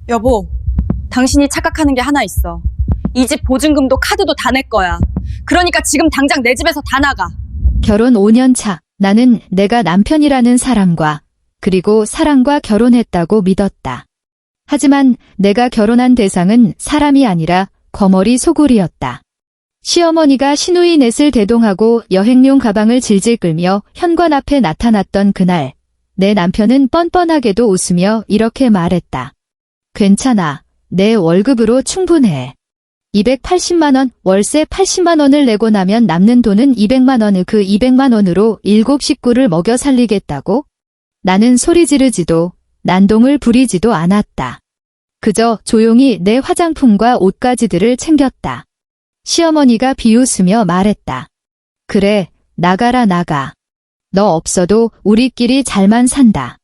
여보, 당신이 착각하는 게 하나 있어. 이 집 보증금도 카드도 다 내 거야. 그러니까 지금 당장 내 집에서 다 나가. 결혼 5년 차, 나는 내가 남편이라는 사람과 그리고 사랑과 결혼했다고 믿었다. 하지만 내가 결혼한 대상은 사람이 아니라 거머리 소굴이었다. 시어머니가 시누이 넷을 대동하고 여행용 가방을 질질 끌며 현관 앞에 나타났던 그날, 내 남편은 뻔뻔하게도 웃으며 이렇게 말했다. 괜찮아. 내 월급으로 충분해. 280만 원, 월세 80만 원을 내고 나면 남는 돈은 200만 원, 그 200만 원으로 7 식구를 먹여 살리겠다고? 나는 소리 지르지도, 난동을 부리지도 않았다. 그저 조용히 내 화장품과 옷가지들을 챙겼다. 시어머니가 비웃으며 말했다. 그래, 나가라 나가. 너 없어도 우리끼리 잘만 산다.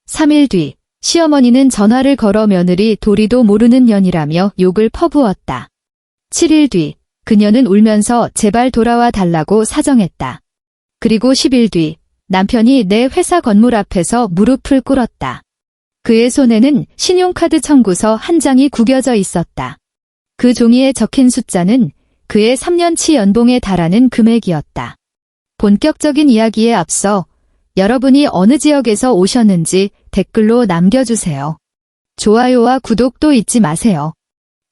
3일 뒤, 시어머니는 전화를 걸어 며느리 도리도 모르는 년이라며 욕을 퍼부었다. 7일 뒤, 그녀는 울면서 제발 돌아와 달라고 사정했다. 그리고 10일 뒤, 남편이 내 회사 건물 앞에서 무릎을 꿇었다. 그의 손에는 신용카드 청구서 한 장이 구겨져 있었다. 그 종이에 적힌 숫자는 그의 3년치 연봉에 달하는 금액이었다. 본격적인 이야기에 앞서 여러분이 어느 지역에서 오셨는지 댓글로 남겨주세요. 좋아요와 구독도 잊지 마세요.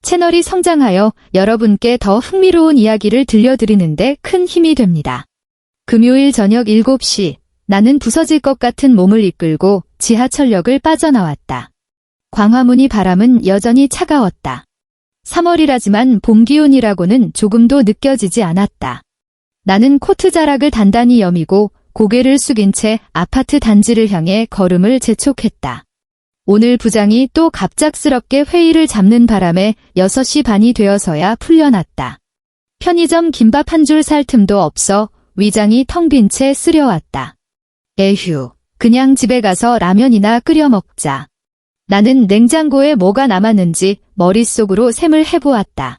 채널이 성장하여 여러분께 더 흥미로운 이야기를 들려드리는데 큰 힘이 됩니다. 금요일 저녁 7시, 나는 부서질 것 같은 몸을 이끌고 지하철역을 빠져나왔다. 광화문이 바람은 여전히 차가웠다. 3월이라지만 봄 기운이라고는 조금도 느껴지지 않았다. 나는 코트 자락을 단단히 여미고 고개를 숙인 채 아파트 단지를 향해 걸음을 재촉했다. 오늘 부장이 또 갑작스럽게 회의를 잡는 바람에 6시 반이 되어서야 풀려났다. 편의점 김밥 한 줄 살 틈도 없어 위장이 텅 빈 채 쓰려왔다. 에휴, 그냥 집에 가서 라면이나 끓여 먹자. 나는 냉장고에 뭐가 남았는지 머릿속으로 셈을 해보았다.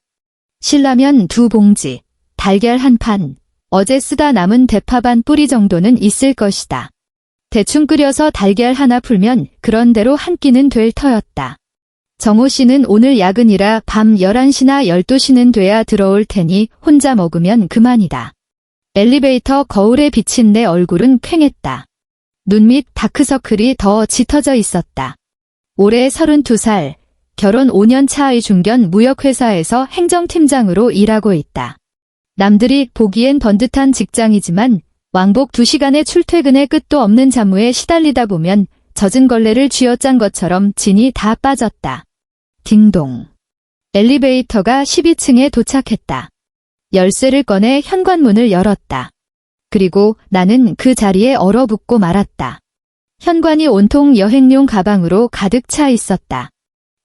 신라면 2봉지, 달걀 1판, 어제 쓰다 남은 대파 반 뿌리 정도는 있을 것이다. 대충 끓여서 달걀 하나 풀면 그런대로 한 끼는 될 터였다. 정호 씨는 오늘 야근이라 밤 11시나 12시는 돼야 들어올 테니 혼자 먹으면 그만이다. 엘리베이터 거울에 비친 내 얼굴은 퀭했다. 눈 밑 다크서클이 더 짙어져 있었다. 올해 32살, 결혼 5년 차의 중견 무역회사에서 행정팀장으로 일하고 있다. 남들이 보기엔 번듯한 직장이지만 왕복 2시간의 출퇴근에 끝도 없는 잡무에 시달리다 보면 젖은 걸레를 쥐어짠 것처럼 진이 다 빠졌다. 딩동. 엘리베이터가 12층에 도착했다. 열쇠를 꺼내 현관문을 열었다. 그리고 나는 그 자리에 얼어붙고 말았다. 현관이 온통 여행용 가방으로 가득 차 있었다.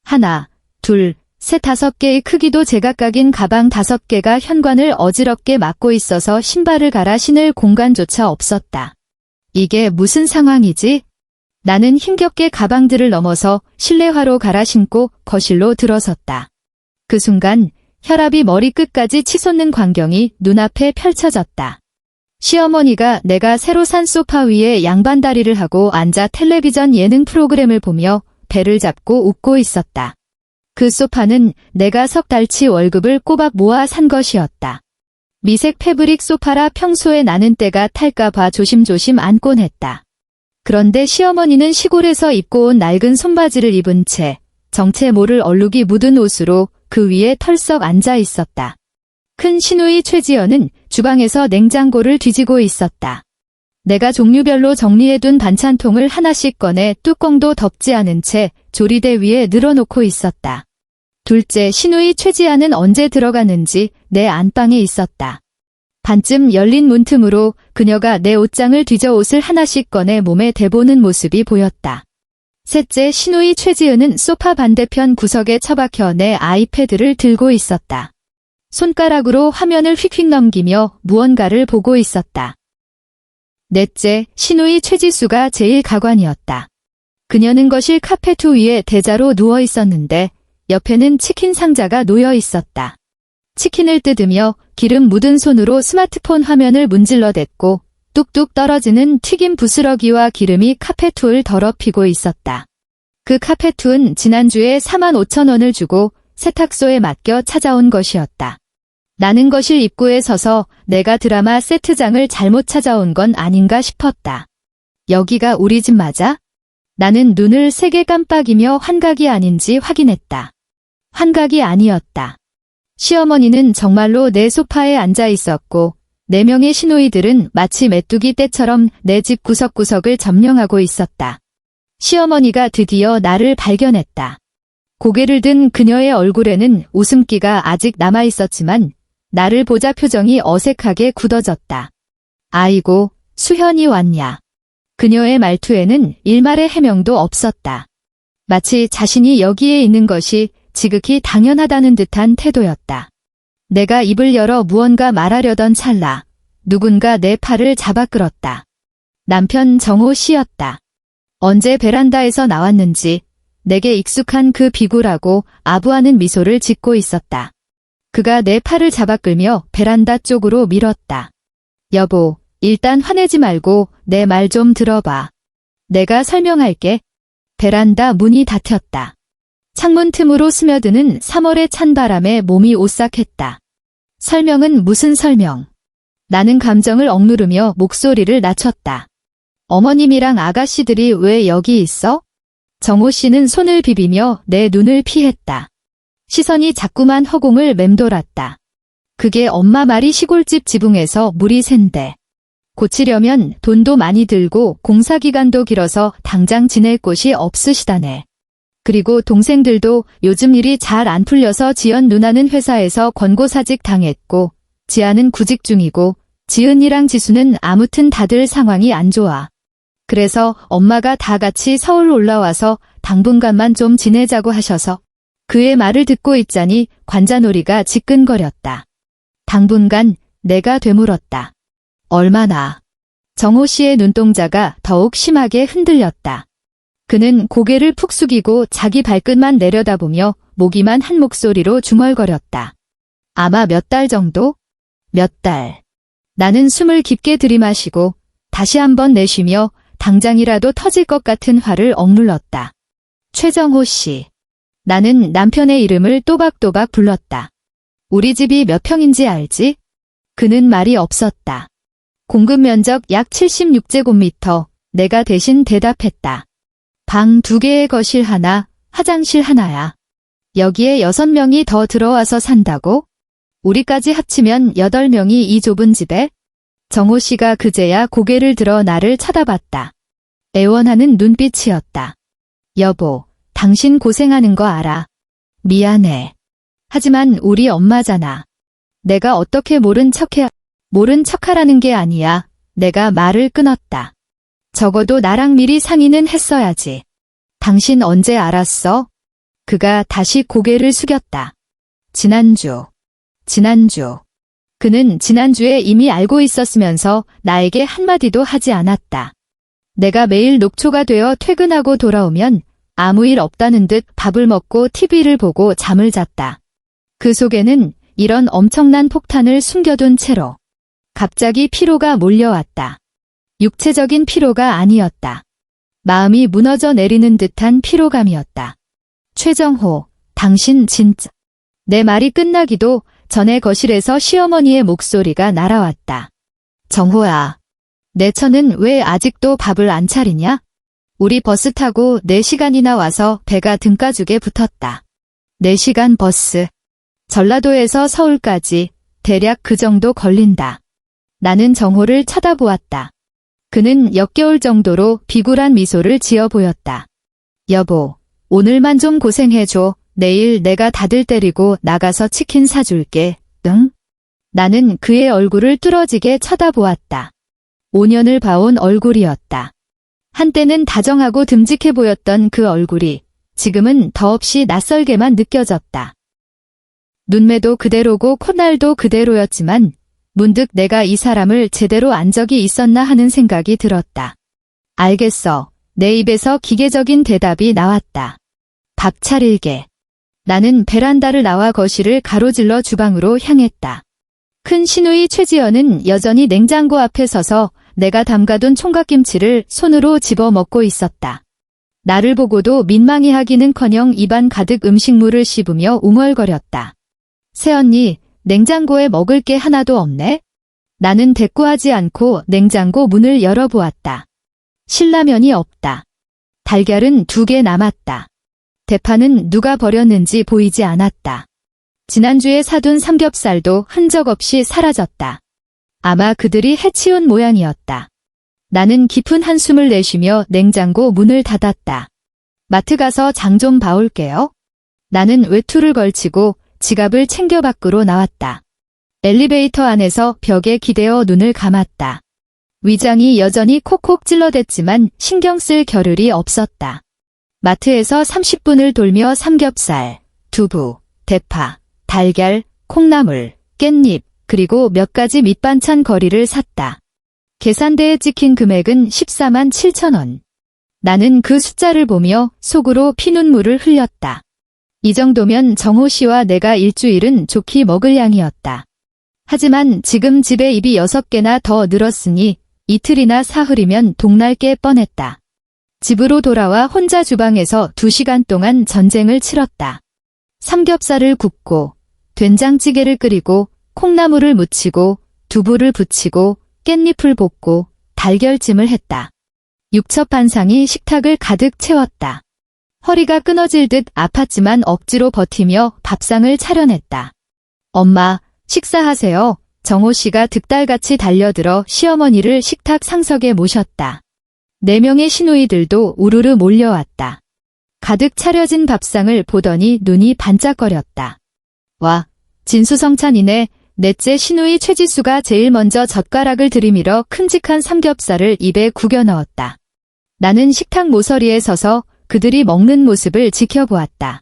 하나, 둘, 셋 5개의 크기도 제각각인 가방 5개가 현관을 어지럽게 막고 있어서 신발을 갈아 신을 공간조차 없었다. 이게 무슨 상황이지? 나는 힘겹게 가방들을 넘어서 실내화로 갈아 신고 거실로 들어섰다. 그 순간 혈압이 머리끝까지 치솟는 광경이 눈앞에 펼쳐졌다. 시어머니가 내가 새로 산 소파 위에 양반다리를 하고 앉아 텔레비전 예능 프로그램을 보며 배를 잡고 웃고 있었다. 그 소파는 내가 3달치 월급을 꼬박 모아 산 것이었다. 미색 패브릭 소파라 평소에 나는 때가 탈까봐 조심조심 안곤 했다. 그런데 시어머니는 시골에서 입고 온 낡은 손바지를 입은 채 정체 모를 얼룩이 묻은 옷으로 그 위에 털썩 앉아 있었다. 큰 시누이 최지연은 주방에서 냉장고를 뒤지고 있었다. 내가 종류별로 정리해둔 반찬통을 하나씩 꺼내 뚜껑도 덮지 않은 채 조리대 위에 늘어놓고 있었다. 둘째 시누이 최지아는 언제 들어갔는지 내 안방에 있었다. 반쯤 열린 문틈으로 그녀가 내 옷장을 뒤져 옷을 하나씩 꺼내 몸에 대보는 모습이 보였다. 셋째 시누이 최지은은 소파 반대편 구석에 처박혀 내 아이패드를 들고 있었다. 손가락으로 화면을 휙휙 넘기며 무언가를 보고 있었다. 넷째, 시누이 최지수가 제일 가관이었다. 그녀는 거실 카페트 위에 대자로 누워 있었는데 옆에는 치킨 상자가 놓여 있었다. 치킨을 뜯으며 기름 묻은 손으로 스마트폰 화면을 문질러댔고 뚝뚝 떨어지는 튀김 부스러기와 기름이 카페트를 더럽히고 있었다. 그 카페툰 지난주에 45,000원을 주고 세탁소에 맡겨 찾아온 것이었다. 나는 거실 입구에 서서 내가 드라마 세트장을 잘못 찾아온 건 아닌가 싶었다. 여기가 우리 집 맞아? 나는 눈을 세게 깜빡이며 환각이 아닌지 확인했다. 환각이 아니었다. 시어머니는 정말로 내 소파에 앉아 있었고 4명의 시누이들은 마치 메뚜기 떼처럼 내 집 구석구석을 점령하고 있었다. 시어머니가 드디어 나를 발견했다. 고개를 든 그녀의 얼굴에는 웃음기가 아직 남아 있었지만 나를 보자 표정이 어색하게 굳어졌다. 아이고, 수현이 왔냐. 그녀의 말투에는 일말의 해명도 없었다. 마치 자신이 여기에 있는 것이 지극히 당연하다는 듯한 태도였다. 내가 입을 열어 무언가 말하려던 찰나 누군가 내 팔을 잡아 끌었다. 남편 정호 씨였다. 언제 베란다에서 나왔는지 내게 익숙한 그 비굴하고 아부하는 미소를 짓고 있었다. 그가 내 팔을 잡아 끌며 베란다 쪽으로 밀었다. 여보, 일단 화내지 말고 내 말 좀 들어봐. 내가 설명할게. 베란다 문이 닫혔다. 창문 틈으로 스며드는 3월의 찬바람에 몸이 오싹했다. 설명은 무슨 설명? 나는 감정을 억누르며 목소리를 낮췄다. 어머님이랑 아가씨들이 왜 여기 있어? 정호 씨는 손을 비비며 내 눈을 피했다. 시선이 자꾸만 허공을 맴돌았다. 그게 엄마 말이 시골집 지붕에서 물이 샌대. 고치려면 돈도 많이 들고 공사기간도 길어서 당장 지낼 곳이 없으시다네. 그리고 동생들도 요즘 일이 잘 안 풀려서 지연 누나는 회사에서 권고사직 당했고 지아는 구직 중이고 지은이랑 지수는 아무튼 다들 상황이 안 좋아. 그래서 엄마가 다 같이 서울 올라와서 당분간만 좀 지내자고 하셔서 그의 말을 듣고 있자니 관자놀이가 지끈거렸다. 당분간 내가 되물었다. 얼마나? 정호 씨의 눈동자가 더욱 심하게 흔들렸다. 그는 고개를 푹 숙이고 자기 발끝만 내려다보며 모기만 한 목소리로 중얼거렸다. 아마 몇 달 정도? 몇 달. 나는 숨을 깊게 들이마시고 다시 한번 내쉬며 당장이라도 터질 것 같은 화를 억눌렀다. 최정호 씨. 나는 남편의 이름을 또박또박 불렀다. 우리 집이 몇 평인지 알지? 그는 말이 없었다. 공급 면적 약 76제곱미터. 내가 대신 대답했다. 방 2개에 거실 하나, 화장실 하나야. 여기에 6명이 더 들어와서 산다고? 우리까지 합치면 8명이 이 좁은 집에? 정호 씨가 그제야 고개를 들어 나를 쳐다봤다. 애원하는 눈빛이었다. 여보, 당신 고생하는 거 알아. 미안해. 하지만 우리 엄마잖아. 내가 어떻게 모른 척하라는 게 아니야. 내가 말을 끊었다. 적어도 나랑 미리 상의는 했어야지. 당신 언제 알았어? 그가 다시 고개를 숙였다. 지난주. 그는 지난주에 이미 알고 있었으면서 나에게 한마디도 하지 않았다. 내가 매일 녹초가 되어 퇴근하고 돌아오면 아무 일 없다는 듯 밥을 먹고 TV를 보고 잠을 잤다. 그 속에는 이런 엄청난 폭탄을 숨겨둔 채로 갑자기 피로가 몰려왔다. 육체적인 피로가 아니었다. 마음이 무너져 내리는 듯한 피로감이었다. 최정호, 당신 진짜... 내 말이 끝나기도 전에 거실에서 시어머니의 목소리가 날아왔다. 정호야, 내 처는 왜 아직도 밥을 안 차리냐? 우리 버스 타고 4시간이나 와서 배가 등가죽에 붙었다. 4시간 버스. 전라도에서 서울까지 대략 그 정도 걸린다. 나는 정호를 쳐다보았다. 그는 역겨울 정도로 비굴한 미소를 지어 보였다. 여보, 오늘만 좀 고생해줘. 내일 내가 다들 때리고 나가서 치킨 사줄게. 응? 나는 그의 얼굴을 뚫어지게 쳐다보았다. 5년을 봐온 얼굴이었다. 한때는 다정하고 듬직해 보였던 그 얼굴이 지금은 더없이 낯설게만 느껴졌다. 눈매도 그대로고 콧날도 그대로였지만 문득 내가 이 사람을 제대로 안 적이 있었나 하는 생각이 들었다. 알겠어. 내 입에서 기계적인 대답이 나왔다. 밥 차릴게. 나는 베란다를 나와 거실을 가로질러 주방으로 향했다. 큰 시누이 최지연은 여전히 냉장고 앞에 서서 내가 담가둔 총각김치를 손으로 집어 먹고 있었다. 나를 보고도 민망해 하기는커녕 입안 가득 음식물을 씹으며 웅얼거렸다. 새언니, 냉장고에 먹을 게 하나도 없네? 나는 대꾸하지 않고 냉장고 문을 열어보았다. 신라면이 없다. 달걀은 2개 남았다. 대파는 누가 버렸는지 보이지 않았다. 지난주에 사둔 삼겹살도 흔적 없이 사라졌다. 아마 그들이 해치운 모양이었다. 나는 깊은 한숨을 내쉬며 냉장고 문을 닫았다. 마트 가서 장 좀 봐올게요. 나는 외투를 걸치고 지갑을 챙겨 밖으로 나왔다. 엘리베이터 안에서 벽에 기대어 눈을 감았다. 위장이 여전히 콕콕 찔러댔지만 신경 쓸 겨를이 없었다. 마트에서 30분을 돌며 삼겹살, 두부, 대파, 달걀, 콩나물, 깻잎, 그리고 몇 가지 밑반찬 거리를 샀다. 계산대에 찍힌 금액은 14만 7천 원. 나는 그 숫자를 보며 속으로 피눈물을 흘렸다. 이 정도면 정호 씨와 내가 일주일은 좋게 먹을 양이었다. 하지만 지금 집에 입이 6개나 더 늘었으니 이틀이나 사흘이면 동날 게 뻔했다. 집으로 돌아와 혼자 주방에서 2시간 동안 전쟁을 치렀다. 삼겹살을 굽고 된장찌개를 끓이고 콩나물을 무치고 두부를 부치고 깻잎을 볶고 달걀찜을 했다. 육첩반상이 식탁을 가득 채웠다. 허리가 끊어질 듯 아팠지만 억지로 버티며 밥상을 차려냈다. 엄마, 식사하세요. 정호 씨가 득달같이 달려들어 시어머니를 식탁 상석에 모셨다. 4명의 시누이들도 우르르 몰려왔다. 가득 차려진 밥상을 보더니 눈이 반짝거렸다. 와, 진수성찬이네. 넷째 시누이 최지수가 제일 먼저 젓가락을 들이밀어 큼직한 삼겹살을 입에 구겨 넣었다. 나는 식탁 모서리에 서서 그들이 먹는 모습을 지켜보았다.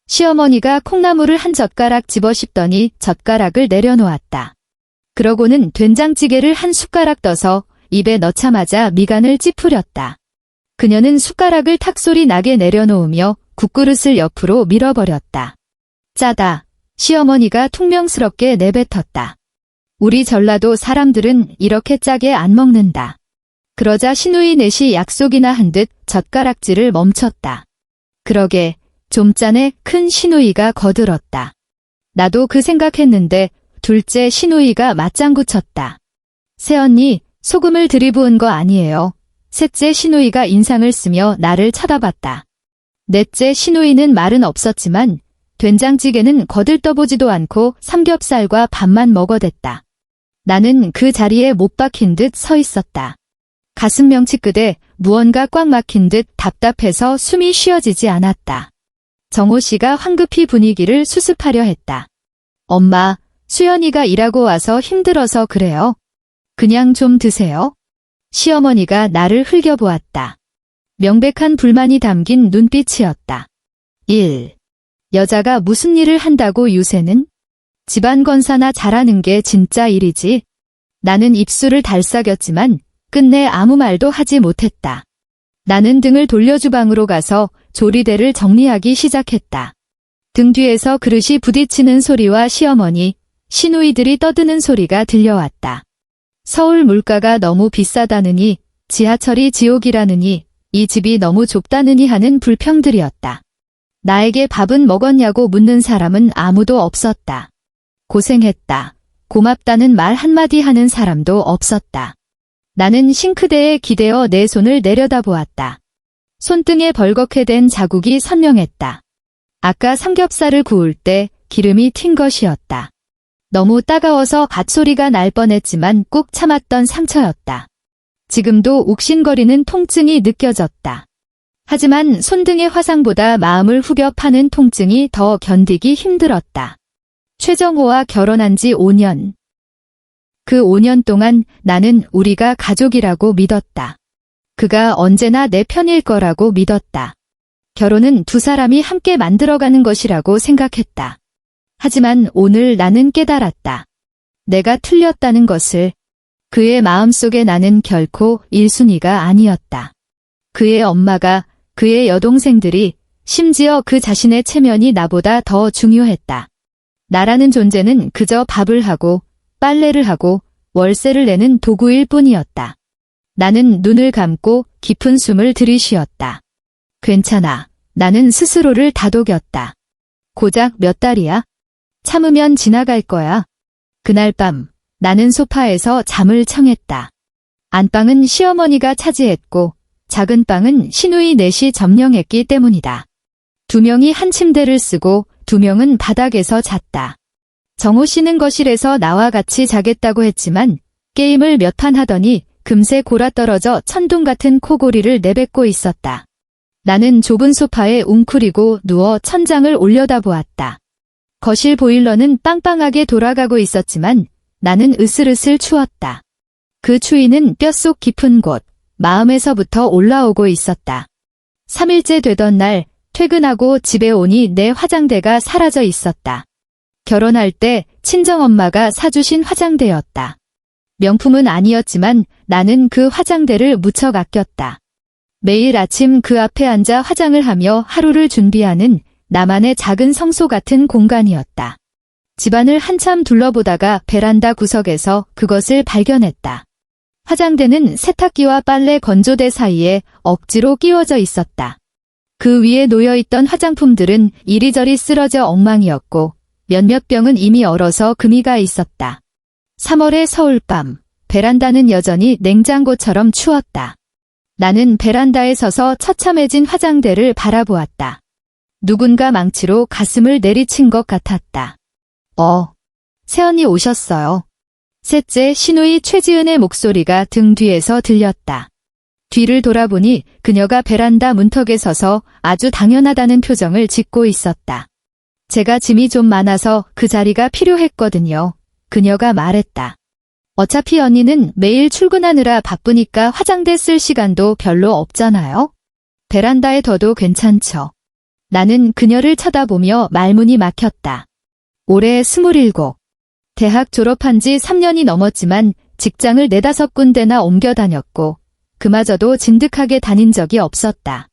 시어머니가 콩나물을 한 젓가락 집어 씹더니 젓가락을 내려놓았다. 그러고는 된장찌개를 한 숟가락 떠서 입에 넣자마자 미간을 찌푸렸다. 그녀는 숟가락을 탁소리 나게 내려놓으며 국그릇을 옆으로 밀어버렸다. 짜다. 시어머니가 퉁명스럽게 내뱉었다. 우리 전라도 사람들은 이렇게 짜게 안 먹는다. 그러자 시누이 넷이 약속이나 한 듯 젓가락질을 멈췄다. 그러게, 좀 짠에 큰 시누이가 거들었다. 나도 그 생각했는데 둘째 시누이가 맞장구 쳤다. 새언니, 소금을 들이부은 거 아니에요. 셋째 시누이가 인상을 쓰며 나를 쳐다봤다. 넷째 시누이는 말은 없었지만 된장찌개는 거들떠보지도 않고 삼겹살과 밥만 먹어댔다. 나는 그 자리에 못 박힌 듯 서 있었다. 가슴 명치끝에 무언가 꽉 막힌 듯 답답해서 숨이 쉬어지지 않았다. 정호 씨가 황급히 분위기를 수습하려 했다. 엄마, 수연이가 일하고 와서 힘들어서 그래요. 그냥 좀 드세요. 시어머니가 나를 흘겨보았다. 명백한 불만이 담긴 눈빛이었다. 1. 여자가 무슨 일을 한다고 요새는? 집안 건사나 잘하는 게 진짜 일이지. 나는 입술을 달싹였지만 끝내 아무 말도 하지 못했다. 나는 등을 돌려 주방으로 가서 조리대를 정리하기 시작했다. 등 뒤에서 그릇이 부딪히는 소리와 시어머니, 시누이들이 떠드는 소리가 들려왔다. 서울 물가가 너무 비싸다느니, 지하철이 지옥이라느니, 이 집이 너무 좁다느니 하는 불평들이었다. 나에게 밥은 먹었냐고 묻는 사람은 아무도 없었다. 고생했다. 고맙다는 말 한마디 하는 사람도 없었다. 나는 싱크대에 기대어 내 손을 내려다보았다. 손등에 벌겋게 된 자국이 선명했다. 아까 삼겹살을 구울 때 기름이 튄 것이었다. 너무 따가워서 갓소리가 날 뻔했지만 꾹 참았던 상처였다. 지금도 욱신거리는 통증이 느껴졌다. 하지만 손등의 화상보다 마음을 후벼 파는 통증이 더 견디기 힘들었다. 최정호와 결혼한 지 5년. 그 5년 동안 나는 우리가 가족이라고 믿었다. 그가 언제나 내 편일 거라고 믿었다. 결혼은 두 사람이 함께 만들어가는 것이라고 생각했다. 하지만 오늘 나는 깨달았다. 내가 틀렸다는 것을. 그의 마음속에 나는 결코 1순위가 아니었다. 그의 엄마가, 그의 여동생들이, 심지어 그 자신의 체면이 나보다 더 중요했다. 나라는 존재는 그저 밥을 하고 빨래를 하고 월세를 내는 도구일 뿐이었다. 나는 눈을 감고 깊은 숨을 들이쉬었다. 괜찮아. 나는 스스로를 다독였다. 고작 몇 달이야? 참으면 지나갈 거야. 그날 밤 나는 소파에서 잠을 청했다. 안방은 시어머니가 차지했고 작은 방은 시누이 넷이 점령했기 때문이다. 2명이 한 침대를 쓰고 2명은 바닥에서 잤다. 정호 씨는 거실에서 나와 같이 자겠다고 했지만 게임을 몇 판 하더니 금세 골아떨어져 천둥 같은 코골이를 내뱉고 있었다. 나는 좁은 소파에 웅크리고 누워 천장을 올려다보았다. 거실 보일러는 빵빵하게 돌아가고 있었지만 나는 으슬으슬 추웠다. 그 추위는 뼛속 깊은 곳, 마음에서부터 올라오고 있었다. 3일째 되던 날 퇴근하고 집에 오니 내 화장대가 사라져 있었다. 결혼할 때 친정엄마가 사주신 화장대였다. 명품은 아니었지만 나는 그 화장대를 무척 아꼈다. 매일 아침 그 앞에 앉아 화장을 하며 하루를 준비하는 나만의 작은 성소 같은 공간이었다. 집안을 한참 둘러보다가 베란다 구석에서 그것을 발견했다. 화장대는 세탁기와 빨래 건조대 사이에 억지로 끼워져 있었다. 그 위에 놓여있던 화장품들은 이리저리 쓰러져 엉망이었고 몇몇 병은 이미 얼어서 금이가 있었다. 3월의 서울밤, 베란다는 여전히 냉장고처럼 추웠다. 나는 베란다에 서서 처참해진 화장대를 바라보았다. 누군가 망치로 가슴을 내리친 것 같았다. 새언니 오셨어요. 셋째 시누이 최지은의 목소리가 등 뒤에서 들렸다. 뒤를 돌아보니 그녀가 베란다 문턱에 서서 아주 당연하다는 표정을 짓고 있었다. 제가 짐이 좀 많아서 그 자리가 필요했거든요. 그녀가 말했다. 어차피 언니는 매일 출근하느라 바쁘니까 화장대 쓸 시간도 별로 없잖아요. 베란다에 둬도 괜찮죠. 나는 그녀를 쳐다보며 말문이 막혔다. 올해 27. 대학 졸업한 지 3년이 넘었지만 직장을 4-5군데나 옮겨 다녔고 그마저도 진득하게 다닌 적이 없었다.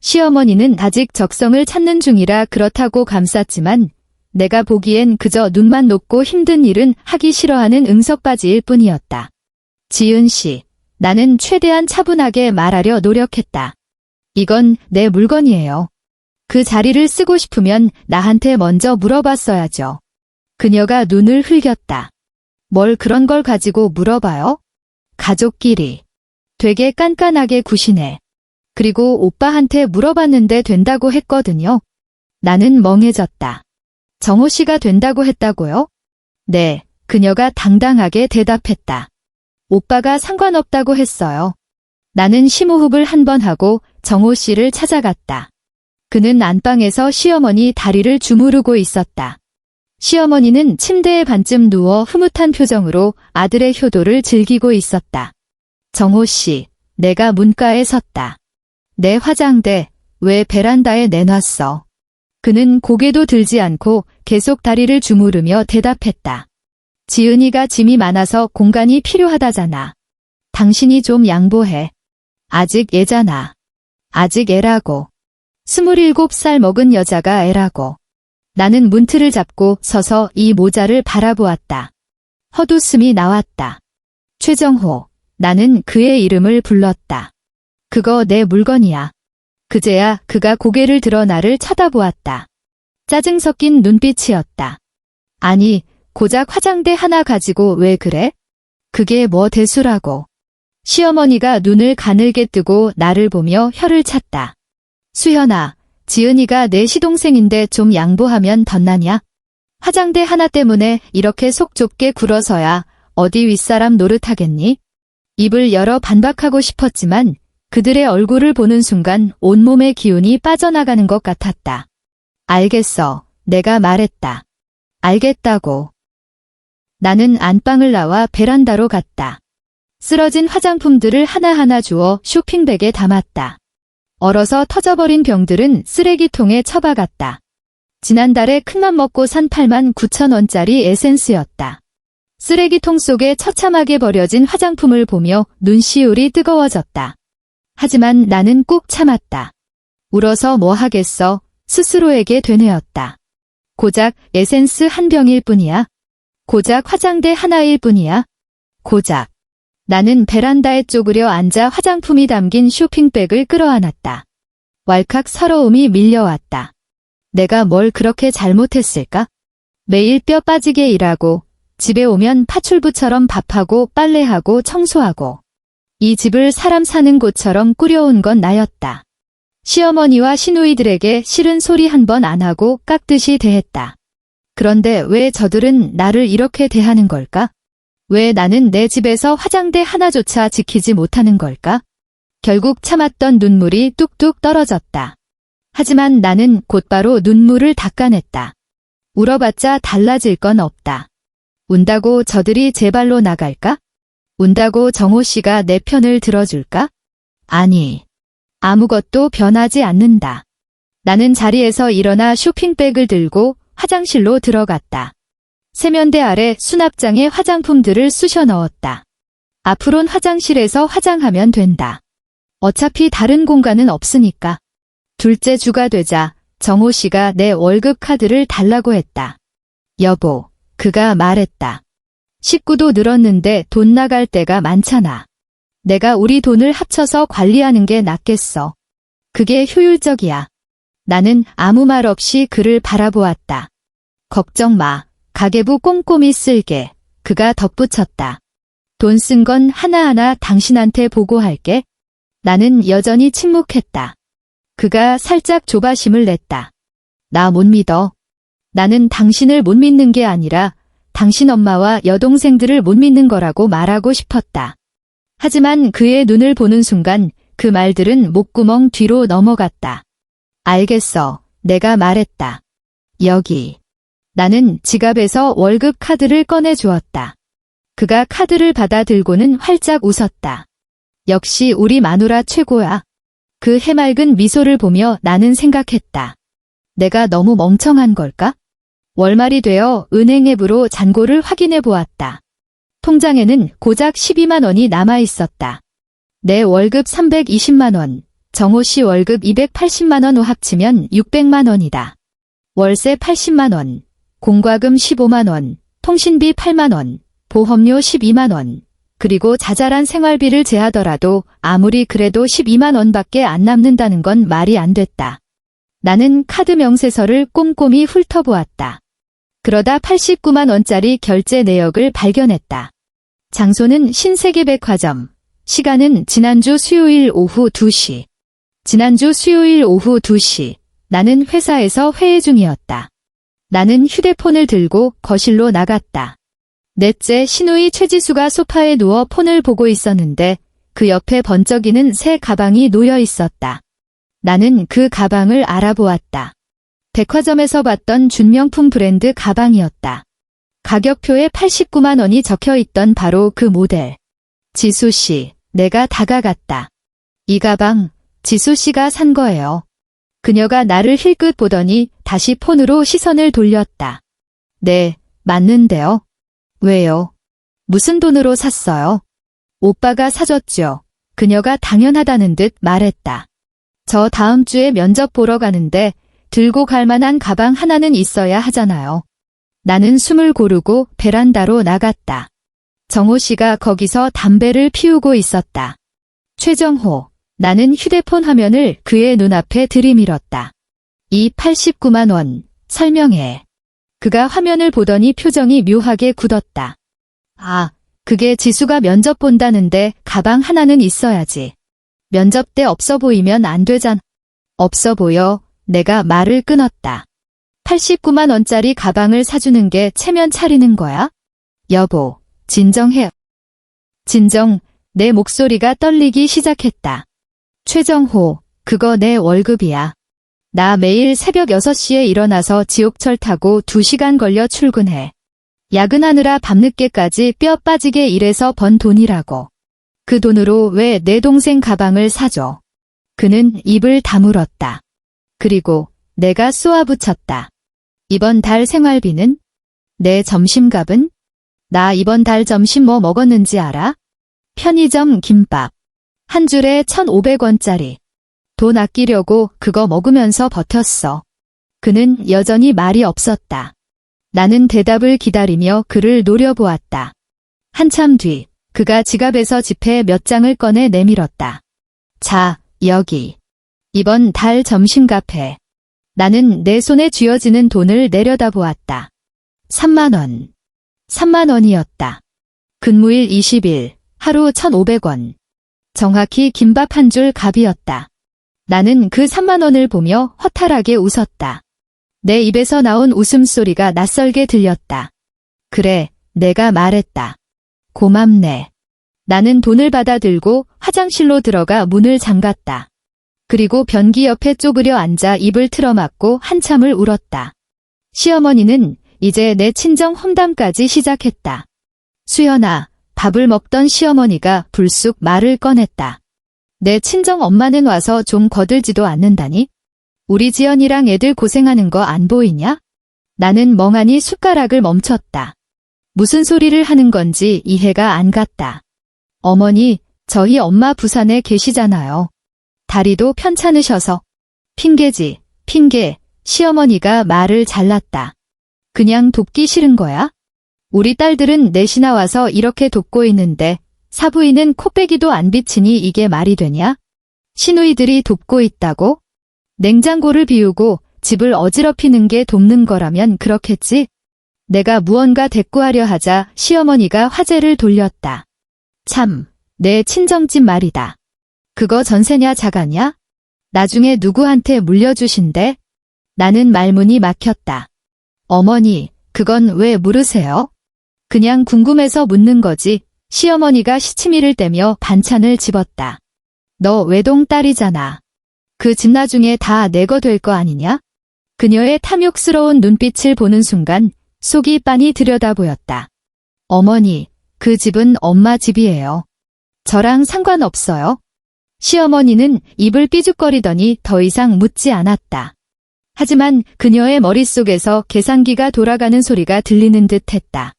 시어머니는 아직 적성을 찾는 중이라 그렇다고 감쌌지만 내가 보기엔 그저 눈만 높고 힘든 일은 하기 싫어하는 응석바지일 뿐이었다. 지은 씨, 나는 최대한 차분하게 말하려 노력했다. 이건 내 물건이에요. 그 자리를 쓰고 싶으면 나한테 먼저 물어봤어야죠. 그녀가 눈을 흘겼다. 뭘 그런 걸 가지고 물어봐요? 가족끼리. 되게 깐깐하게 구시네. 그리고 오빠한테 물어봤는데 된다고 했거든요. 나는 멍해졌다. 정호 씨가 된다고 했다고요? 네, 그녀가 당당하게 대답했다. 오빠가 상관없다고 했어요. 나는 심호흡을 한 번 하고 정호 씨를 찾아갔다. 그는 안방에서 시어머니 다리를 주무르고 있었다. 시어머니는 침대에 반쯤 누워 흐뭇한 표정으로 아들의 효도를 즐기고 있었다. 정호 씨, 내가 문가에 섰다. 내 화장대, 왜 베란다에 내놨어? 그는 고개도 들지 않고 계속 다리를 주무르며 대답했다. 지은이가 짐이 많아서 공간이 필요하다잖아. 당신이 좀 양보해. 아직 애잖아. 아직 애라고. 27살 먹은 여자가 애라고. 나는 문틀을 잡고 서서 이 모자를 바라보았다. 헛웃음이 나왔다. 최정호, 나는 그의 이름을 불렀다. 그거 내 물건이야. 그제야 그가 고개를 들어 나를 쳐다보았다. 짜증 섞인 눈빛이었다. 아니, 고작 화장대 하나 가지고 왜 그래? 그게 뭐 대수라고. 시어머니가 눈을 가늘게 뜨고 나를 보며 혀를 찼다. 수현아, 지은이가 내 시동생인데 좀 양보하면 덧나냐? 화장대 하나 때문에 이렇게 속 좁게 굴어서야 어디 윗사람 노릇하겠니? 입을 열어 반박하고 싶었지만 그들의 얼굴을 보는 순간 온몸의 기운이 빠져나가는 것 같았다. 알겠어. 내가 말했다. 알겠다고. 나는 안방을 나와 베란다로 갔다. 쓰러진 화장품들을 하나하나 주워 쇼핑백에 담았다. 얼어서 터져버린 병들은 쓰레기통에 처박았다. 지난달에 큰맘 먹고 산 89,000원짜리 에센스였다. 쓰레기통 속에 처참하게 버려진 화장품을 보며 눈시울이 뜨거워졌다. 하지만 나는 꾹 참았다. 울어서 뭐 하겠어. 스스로에게 되뇌었다. 고작 에센스 한 병일 뿐이야. 고작 화장대 하나일 뿐이야. 고작. 나는 베란다에 쪼그려 앉아 화장품이 담긴 쇼핑백을 끌어안았다. 왈칵 서러움이 밀려왔다. 내가 뭘 그렇게 잘못했을까? 매일 뼈 빠지게 일하고 집에 오면 파출부처럼 밥하고 빨래하고 청소하고 이 집을 사람 사는 곳처럼 꾸려온 건 나였다. 시어머니와 시누이들에게 싫은 소리 한 번 안 하고 깍듯이 대했다. 그런데 왜 저들은 나를 이렇게 대하는 걸까? 왜 나는 내 집에서 화장대 하나조차 지키지 못하는 걸까? 결국 참았던 눈물이 뚝뚝 떨어졌다. 하지만 나는 곧바로 눈물을 닦아냈다. 울어봤자 달라질 건 없다. 운다고 저들이 제 발로 나갈까? 운다고 정호 씨가 내 편을 들어줄까? 아니, 아무것도 변하지 않는다. 나는 자리에서 일어나 쇼핑백을 들고 화장실로 들어갔다. 세면대 아래 수납장에 화장품들을 쑤셔 넣었다. 앞으론 화장실에서 화장하면 된다. 어차피 다른 공간은 없으니까. 둘째 주가 되자 정호 씨가 내 월급 카드를 달라고 했다. 여보, 그가 말했다. 식구도 늘었는데 돈 나갈 때가 많잖아. 내가 우리 돈을 합쳐서 관리하는 게 낫겠어. 그게 효율적이야. 나는 아무 말 없이 그를 바라보았다. 걱정 마. 가계부 꼼꼼히 쓸게. 그가 덧붙였다. 돈 쓴 건 하나하나 당신한테 보고할게. 나는 여전히 침묵했다. 그가 살짝 조바심을 냈다. 나 못 믿어. 나는 당신을 못 믿는 게 아니라 당신 엄마와 여동생들을 못 믿는 거라고 말하고 싶었다. 하지만 그의 눈을 보는 순간 그 말들은 목구멍 뒤로 넘어갔다. 알겠어. 내가 말했다. 여기. 나는 지갑에서 월급 카드를 꺼내 주었다. 그가 카드를 받아 들고는 활짝 웃었다. 역시 우리 마누라 최고야. 그 해맑은 미소를 보며 나는 생각했다. 내가 너무 멍청한 걸까? 월말이 되어 은행 앱으로 잔고를 확인해 보았다. 통장에는 고작 12만 원이 남아 있었다. 내 월급 320만 원, 정호 씨 월급 280만 원 합치면 600만 원이다. 월세 80만 원, 공과금 15만 원, 통신비 8만 원, 보험료 12만 원, 그리고 자잘한 생활비를 제하더라도 아무리 그래도 12만 원밖에 안 남는다는 건 말이 안 됐다. 나는 카드 명세서를 꼼꼼히 훑어보았다. 그러다 89만 원짜리 결제 내역을 발견했다. 장소는 신세계백화점, 시간은 지난주 수요일 오후 2시. 지난주 수요일 오후 2시, 나는 회사에서 회의 중이었다. 나는 휴대폰을 들고 거실로 나갔다. 넷째 시누이 최지수가 소파에 누워 폰을 보고 있었는데 그 옆에 번쩍이는 새 가방이 놓여 있었다. 나는 그 가방을 알아보았다. 백화점에서 봤던 준명품 브랜드 가방이었다. 가격표에 89만 원이 적혀 있던 바로 그 모델. 지수 씨, 내가 다가갔다. 이 가방, 지수 씨가 산 거예요. 그녀가 나를 힐끗 보더니 다시 폰으로 시선을 돌렸다. 네, 맞는데요. 왜요? 무슨 돈으로 샀어요? 오빠가 사줬죠. 그녀가 당연하다는 듯 말했다. 저 다음 주에 면접 보러 가는데 들고 갈 만한 가방 하나는 있어야 하잖아요. 나는 숨을 고르고 베란다로 나갔다. 정호 씨가 거기서 담배를 피우고 있었다. 최정호, 나는 휴대폰 화면을 그의 눈앞에 들이밀었다. 이 89만 원, 설명해. 그가 화면을 보더니 표정이 묘하게 굳었다. 아, 그게 지수가 면접 본다는데 가방 하나는 있어야지. 면접 때 없어 보이면 안 되잖아. 없어 보여. 내가 말을 끊었다. 89만 원짜리 가방을 사주는 게 체면 차리는 거야? 여보, 진정해. 진정, 내 목소리가 떨리기 시작했다. 최정호, 그거 내 월급이야. 나 매일 새벽 6시에 일어나서 지옥철 타고 2시간 걸려 출근해. 야근하느라 밤늦게까지 뼈 빠지게 일해서 번 돈이라고. 그 돈으로 왜 내 동생 가방을 사줘? 그는 입을 다물었다. 그리고 내가 쏘아붙였다. 이번 달 생활비는? 내 점심값은? 나 이번 달 점심 뭐 먹었는지 알아? 편의점 김밥. 한 줄에 1,500원짜리. 돈 아끼려고 그거 먹으면서 버텼어. 그는 여전히 말이 없었다. 나는 대답을 기다리며 그를 노려보았다. 한참 뒤, 그가 지갑에서 지폐 몇 장을 꺼내 내밀었다. 자, 여기. 이번 달 점심값에 나는 내 손에 쥐어지는 돈을 내려다보았다. 3만 원. 3만 원이었다. 근무일 20일, 하루 1,500원. 정확히 김밥 한 줄 값이었다. 나는 그 3만 원을 보며 허탈하게 웃었다. 내 입에서 나온 웃음소리가 낯설게 들렸다. 그래, 내가 말했다. 고맙네. 나는 돈을 받아들고 화장실로 들어가 문을 잠갔다. 그리고 변기 옆에 쪼그려 앉아 입을 틀어막고 한참을 울었다. 시어머니는 이제 내 친정 험담까지 시작했다. 수연아, 밥을 먹던 시어머니가 불쑥 말을 꺼냈다. 내 친정 엄마는 와서 좀 거들지도 않는다니? 우리 지연이랑 애들 고생하는 거 안 보이냐? 나는 멍하니 숟가락을 멈췄다. 무슨 소리를 하는 건지 이해가 안 갔다. 어머니, 저희 엄마 부산에 계시잖아요. 다리도 편찮으셔서. 핑계지, 핑계. 시어머니가 말을 잘랐다. 그냥 돕기 싫은 거야? 우리 딸들은 넷이나 와서 이렇게 돕고 있는데 사부인은 코빼기도 안 비치니 이게 말이 되냐? 시누이들이 돕고 있다고? 냉장고를 비우고 집을 어지럽히는 게 돕는 거라면 그렇겠지? 내가 무언가 대꾸하려 하자 시어머니가 화제를 돌렸다. 참, 내 친정집 말이다. 그거 전세냐 자가냐? 나중에 누구한테 물려주신대? 나는 말문이 막혔다. 어머니, 그건 왜 물으세요? 그냥 궁금해서 묻는 거지. 시어머니가 시치미를 떼며 반찬을 집었다. 너 외동딸이잖아. 그 집 나중에 다 내 거 될 거 아니냐? 그녀의 탐욕스러운 눈빛을 보는 순간 속이 빤히 들여다보였다. 어머니, 그 집은 엄마 집이에요. 저랑 상관없어요. 시어머니는 입을 삐죽거리더니 더 이상 묻지 않았다. 하지만 그녀의 머릿속에서 계산기가 돌아가는 소리가 들리는 듯 했다.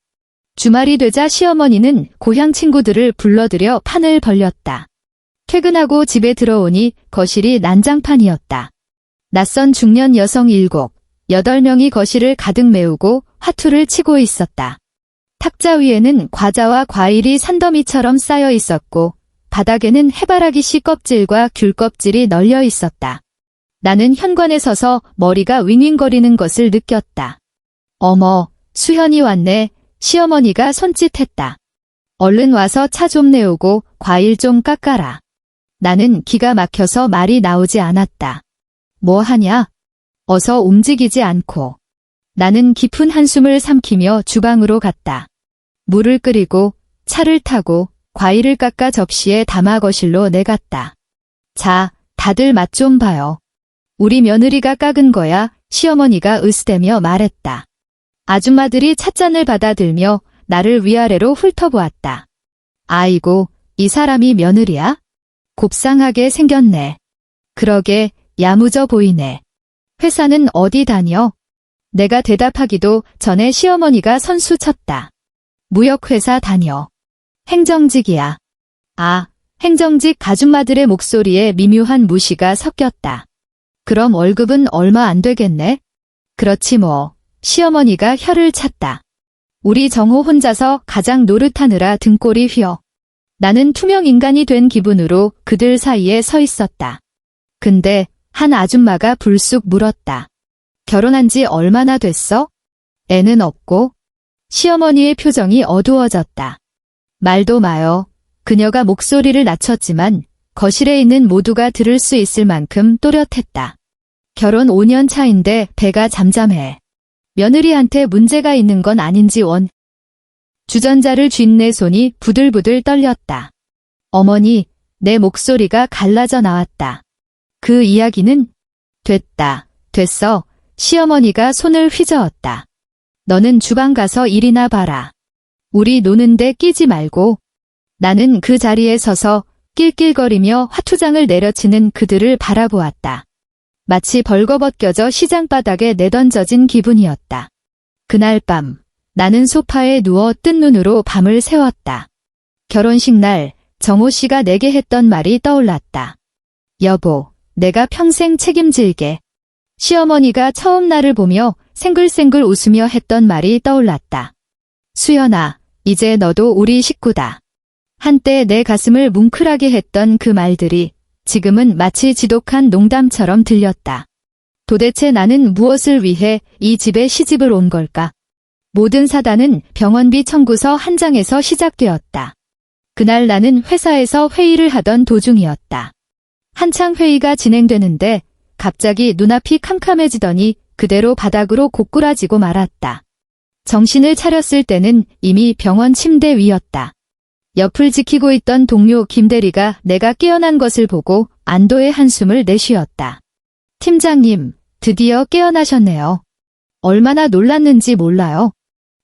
주말이 되자 시어머니는 고향 친구들을 불러들여 판을 벌렸다. 퇴근하고 집에 들어오니 거실이 난장판이었다. 낯선 중년 여성 7, 8명이 거실을 가득 메우고 화투를 치고 있었다. 탁자 위에는 과자와 과일이 산더미처럼 쌓여 있었고 바닥에는 해바라기 씨 껍질과 귤 껍질이 널려 있었다. 나는 현관에 서서 머리가 윙윙거리는 것을 느꼈다. 어머, 수현이 왔네. 시어머니가 손짓했다. 얼른 와서 차 좀 내오고 과일 좀 깎아라. 나는 기가 막혀서 말이 나오지 않았다. 뭐 하냐? 어서 움직이지 않고. 나는 깊은 한숨을 삼키며 주방으로 갔다. 물을 끓이고 차를 타고 과일을 깎아 접시에 담아 거실로 내갔다. 자, 다들 맛 좀 봐요. 우리 며느리가 깎은 거야. 시어머니가 으스대며 말했다. 아줌마들이 찻잔을 받아들며 나를 위아래로 훑어보았다. 아이고, 이 사람이 며느리야? 곱상하게 생겼네. 그러게, 야무져 보이네. 회사는 어디 다녀? 내가 대답하기도 전에 시어머니가 선수 쳤다. 무역회사 다녀. 행정직이야. 아, 행정직 아줌마들의 목소리에 미묘한 무시가 섞였다. 그럼 월급은 얼마 안 되겠네? 그렇지 뭐. 시어머니가 혀를 찼다. 우리 정호 혼자서 가장 노릇하느라 등골이 휘어. 나는 투명 인간이 된 기분으로 그들 사이에 서 있었다. 근데 한 아줌마가 불쑥 물었다. 결혼한 지 얼마나 됐어? 애는 없고? 시어머니의 표정이 어두워졌다. 말도 마요. 그녀가 목소리를 낮췄지만 거실에 있는 모두가 들을 수 있을 만큼 또렷했다. 결혼 5년 차인데 배가 잠잠해. 며느리한테 문제가 있는 건 아닌지 원. 주전자를 쥔 내 손이 부들부들 떨렸다. 어머니, 내 목소리가 갈라져 나왔다. 그 이야기는? 됐어. 시어머니가 손을 휘저었다. 너는 주방 가서 일이나 봐라. 우리 노는데 끼지 말고. 나는 그 자리에 서서 낄낄거리며 화투장을 내려치는 그들을 바라보았다. 마치 벌거벗겨져 시장 바닥에 내던져진 기분이었다. 그날 밤, 나는 소파에 누워 뜬 눈으로 밤을 새웠다. 결혼식 날 정호 씨가 내게 했던 말이 떠올랐다. 여보, 내가 평생 책임질게. 시어머니가 처음 나를 보며 생글생글 웃으며 했던 말이 떠올랐다. 수연아, 이제 너도 우리 식구다. 한때 내 가슴을 뭉클하게 했던 그 말들이 지금은 마치 지독한 농담처럼 들렸다. 도대체 나는 무엇을 위해 이 집에 시집을 온 걸까? 모든 사단은 병원비 청구서 한 장에서 시작되었다. 그날 나는 회사에서 회의를 하던 도중이었다. 한창 회의가 진행되는데 갑자기 눈앞이 캄캄해지더니 그대로 바닥으로 고꾸라지고 말았다. 정신을 차렸을 때는 이미 병원 침대 위였다. 옆을 지키고 있던 동료 김대리가 내가 깨어난 것을 보고 안도의 한숨을 내쉬었다. 팀장님, 드디어 깨어나셨네요. 얼마나 놀랐는지 몰라요.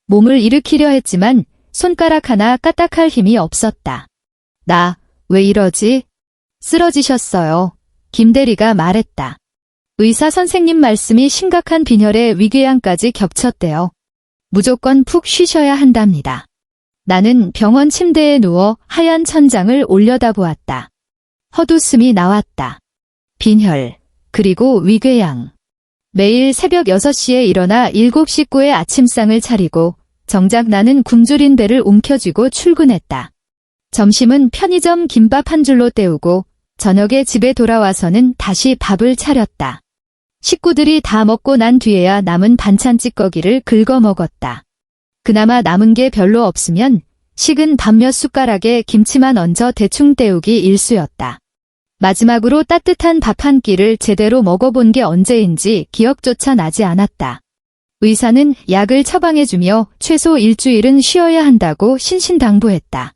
몸을 일으키려 했지만 손가락 하나 까딱할 힘이 없었다. 나, 왜 이러지? 쓰러지셨어요. 김대리가 말했다. 의사 선생님 말씀이 심각한 빈혈에 위궤양까지 겹쳤대요. 무조건 푹 쉬셔야 한답니다. 나는 병원 침대에 누워 하얀 천장을 올려다보았다. 헛웃음이 나왔다. 빈혈, 그리고 위궤양. 매일 새벽 6시에 일어나 7시 꾸에 아침상을 차리고 정작 나는 굶주린 배를 움켜쥐고 출근했다. 점심은 편의점 김밥 한 줄로 때우고 저녁에 집에 돌아와서는 다시 밥을 차렸다. 식구들이 다 먹고 난 뒤에야 남은 반찬 찌꺼기를 긁어 먹었다. 그나마 남은 게 별로 없으면 식은 밥 몇 숟가락에 김치만 얹어 대충 때우기 일쑤였다. 마지막으로 따뜻한 밥 한 끼를 제대로 먹어본 게 언제인지 기억조차 나지 않았다. 의사는 약을 처방해주며 최소 일주일은 쉬어야 한다고 신신당부했다.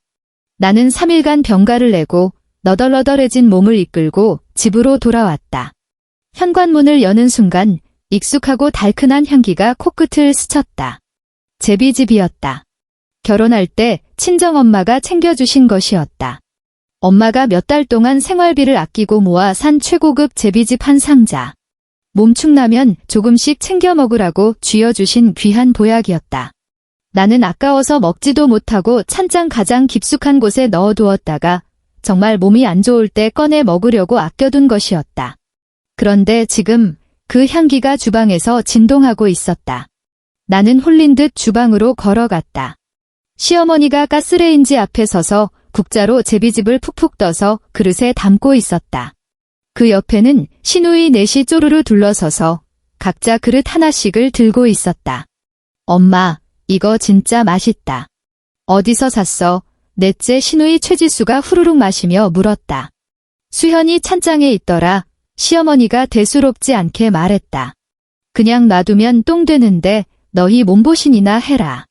나는 3일간 병가를 내고 너덜너덜해진 몸을 이끌고 집으로 돌아왔다. 현관문을 여는 순간 익숙하고 달큰한 향기가 코끝을 스쳤다. 제비집이었다. 결혼할 때 친정엄마가 챙겨주신 것이었다. 엄마가 몇 달 동안 생활비를 아끼고 모아 산 최고급 제비집 한 상자. 몸축나면 조금씩 챙겨 먹으라고 쥐어주신 귀한 보약이었다. 나는 아까워서 먹지도 못하고 찬장 가장 깊숙한 곳에 넣어두었다가 정말 몸이 안 좋을 때 꺼내 먹으려고 아껴둔 것이었다. 그런데 지금 그 향기가 주방에서 진동하고 있었다. 나는 홀린 듯 주방으로 걸어갔다. 시어머니가 가스레인지 앞에 서서 국자로 제비집을 푹푹 떠서 그릇에 담고 있었다. 그 옆에는 시누이 넷이 쪼르르 둘러서서 각자 그릇 하나씩을 들고 있었다. 엄마, 이거 진짜 맛있다. 어디서 샀어? 넷째 시누이 최지수가 후루룩 마시며 물었다. 수현이 찬장에 있더라. 시어머니가 대수롭지 않게 말했다. 그냥 놔두면 똥 되는데 너희 몸보신이나 해라.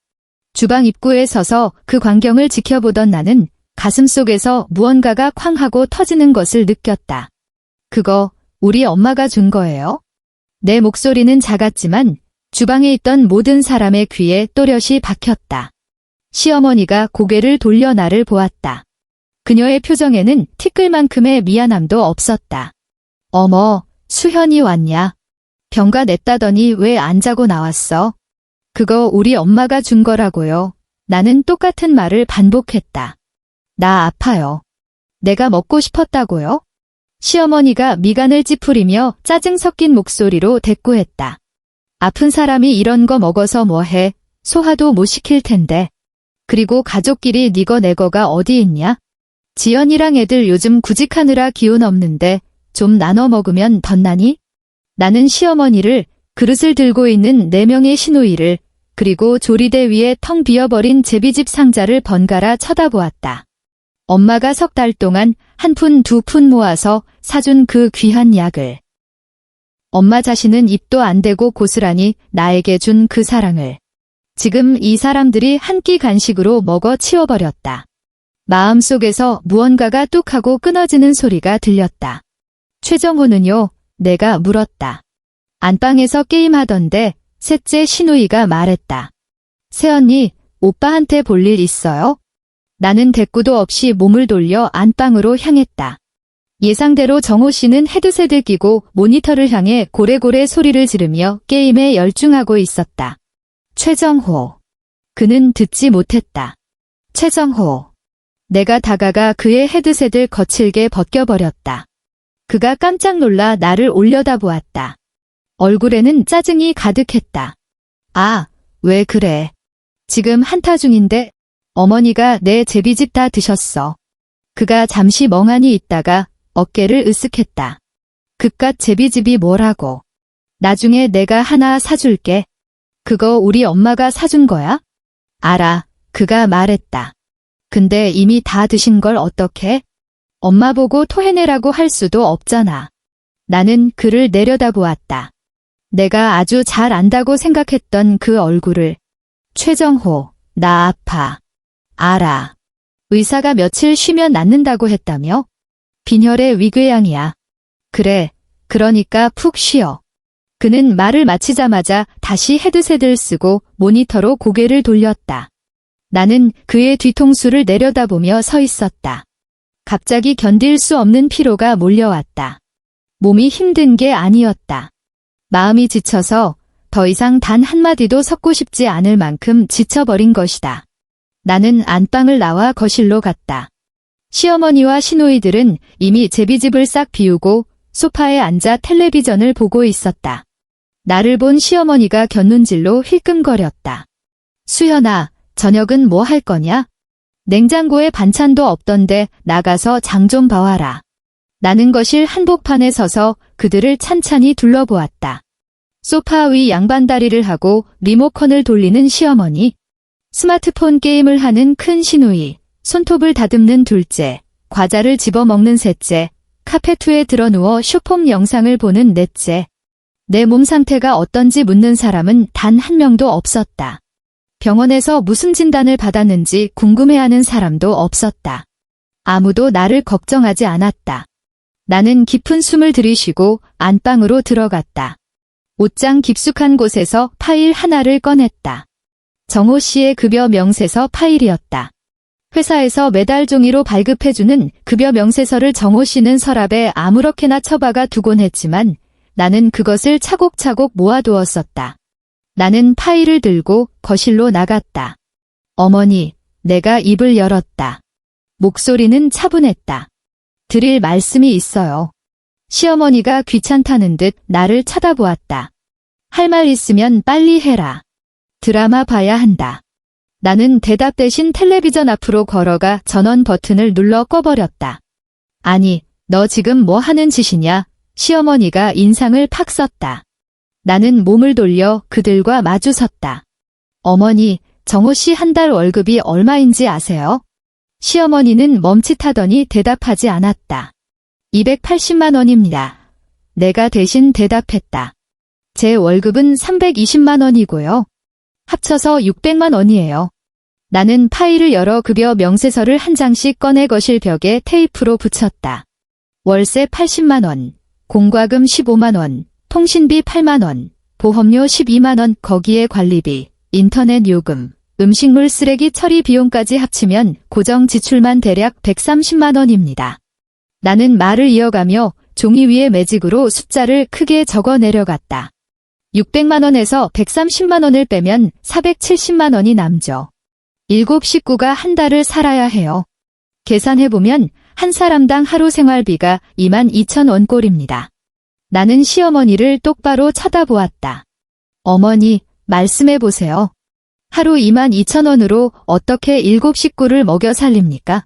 주방 입구에 서서 그 광경을 지켜보던 나는 가슴속에서 무언가가 쾅 하고 터지는 것을 느꼈다. 그거 우리 엄마가 준 거예요? 내 목소리는 작았지만 주방에 있던 모든 사람의 귀에 또렷이 박혔다. 시어머니가 고개를 돌려 나를 보았다. 그녀의 표정에는 티끌만큼의 미안함도 없었다. 어머, 수현이 왔냐? 병가 냈다더니 왜 안 자고 나왔어? 그거 우리 엄마가 준 거라고요. 나는 똑같은 말을 반복했다. 나 아파요. 내가 먹고 싶었다고요? 시어머니가 미간을 찌푸리며 짜증 섞인 목소리로 대꾸했다. 아픈 사람이 이런 거 먹어서 뭐해? 소화도 못 시킬 텐데. 그리고 가족끼리 니거 내거가 어디 있냐? 지연이랑 애들 요즘 구직하느라 기운 없는데 좀 나눠 먹으면 덧나니? 나는 시어머니를, 그릇을 들고 있는 4명의 시누이를, 그리고 조리대 위에 텅 비어버린 제비집 상자를 번갈아 쳐다보았다. 엄마가 3달 동안 1푼 2푼 모아서 사준 그 귀한 약을. 엄마 자신은 입도 안 대고 고스란히 나에게 준 그 사랑을. 지금 이 사람들이 한 끼 간식으로 먹어 치워버렸다. 마음속에서 무언가가 뚝 하고 끊어지는 소리가 들렸다. 최정호는요? 내가 물었다. 안방에서 게임하던데 셋째 시누이가 말했다. 새언니, 오빠한테 볼 일 있어요? 나는 대꾸도 없이 몸을 돌려 안방으로 향했다. 예상대로 정호 씨는 헤드셋을 끼고 모니터를 향해 고래고래 소리를 지르며 게임에 열중하고 있었다. 최정호. 그는 듣지 못했다. 최정호. 내가 다가가 그의 헤드셋을 거칠게 벗겨버렸다. 그가 깜짝 놀라 나를 올려다보았다. 얼굴에는 짜증이 가득했다. 아, 왜 그래? 지금 한타 중인데 어머니가 내 제비집 다 드셨어. 그가 잠시 멍하니 있다가 어깨를 으쓱했다. 그깟 제비집이 뭐라고. 나중에 내가 하나 사줄게. 그거 우리 엄마가 사준 거야? 알아. 그가 말했다. 근데 이미 다 드신 걸 어떡해? 엄마 보고 토해내라고 할 수도 없잖아. 나는 그를 내려다보았다. 내가 아주 잘 안다고 생각했던 그 얼굴을. 최정호, 나 아파. 알아. 의사가 며칠 쉬면 낫는다고 했다며? 빈혈의 위궤양이야. 그래, 그러니까 푹 쉬어. 그는 말을 마치자마자 다시 헤드셋을 쓰고 모니터로 고개를 돌렸다. 나는 그의 뒤통수를 내려다보며 서 있었다. 갑자기 견딜 수 없는 피로가 몰려왔다. 몸이 힘든 게 아니었다. 마음이 지쳐서 더 이상 단 한마디도 섞고 싶지 않을 만큼 지쳐버린 것이다. 나는 안방을 나와 거실로 갔다. 시어머니와 시누이들은 이미 제비집을 싹 비우고 소파에 앉아 텔레비전을 보고 있었다. 나를 본 시어머니가 곁눈질로 힐끔거렸다. 수연아, 저녁은 뭐 할 거냐? 냉장고에 반찬도 없던데 나가서 장 좀 봐와라. 나는 거실 한복판에 서서 그들을 찬찬히 둘러보았다. 소파 위 양반다리를 하고 리모컨을 돌리는 시어머니, 스마트폰 게임을 하는 큰 시누이, 손톱을 다듬는 둘째, 과자를 집어먹는 셋째, 카페트에 드러누워 쇼폼 영상을 보는 넷째. 내 몸 상태가 어떤지 묻는 사람은 단 한 명도 없었다. 병원에서 무슨 진단을 받았는지 궁금해하는 사람도 없었다. 아무도 나를 걱정하지 않았다. 나는 깊은 숨을 들이쉬고 안방으로 들어갔다. 옷장 깊숙한 곳에서 파일 하나를 꺼냈다. 정호 씨의 급여 명세서 파일이었다. 회사에서 매달 종이로 발급해주는 급여 명세서를 정호 씨는 서랍에 아무렇게나 처박아 두곤 했지만 나는 그것을 차곡차곡 모아두었었다. 나는 파일을 들고 거실로 나갔다. 어머니, 내가 입을 열었다. 목소리는 차분했다. 드릴 말씀이 있어요. 시어머니가 귀찮다는 듯 나를 쳐다보았다. 할 말 있으면 빨리 해라. 드라마 봐야 한다. 나는 대답 대신 텔레비전 앞으로 걸어가 전원 버튼을 눌러 꺼버렸다. 아니, 너 지금 뭐 하는 짓이냐? 시어머니가 인상을 팍 썼다. 나는 몸을 돌려 그들과 마주섰다. 어머니, 정호 씨 한 달 월급이 얼마인지 아세요? 시어머니는 멈칫하더니 대답하지 않았다. 280만 원입니다. 내가 대신 대답했다. 제 월급은 320만 원이고요. 합쳐서 600만 원이에요. 나는 파일을 열어 급여 명세서를 한 장씩 꺼내 거실 벽에 테이프로 붙였다. 월세 80만 원, 공과금 15만 원, 통신비 8만 원, 보험료 12만 원, 거기에 관리비, 인터넷 요금, 음식물 쓰레기 처리 비용까지 합치면 고정 지출만 대략 130만 원입니다. 나는 말을 이어가며 종이 위에 매직으로 숫자를 크게 적어 내려갔다. 600만 원에서 130만 원을 빼면 470만 원이 남죠. 7 식구가 한 달을 살아야 해요. 계산해보면 한 사람당 하루 생활비가 22,000원 꼴입니다. 나는 시어머니를 똑바로 쳐다보았다. 어머니, 말씀해보세요. 하루 22,000원으로 어떻게 7 식구를 먹여 살립니까?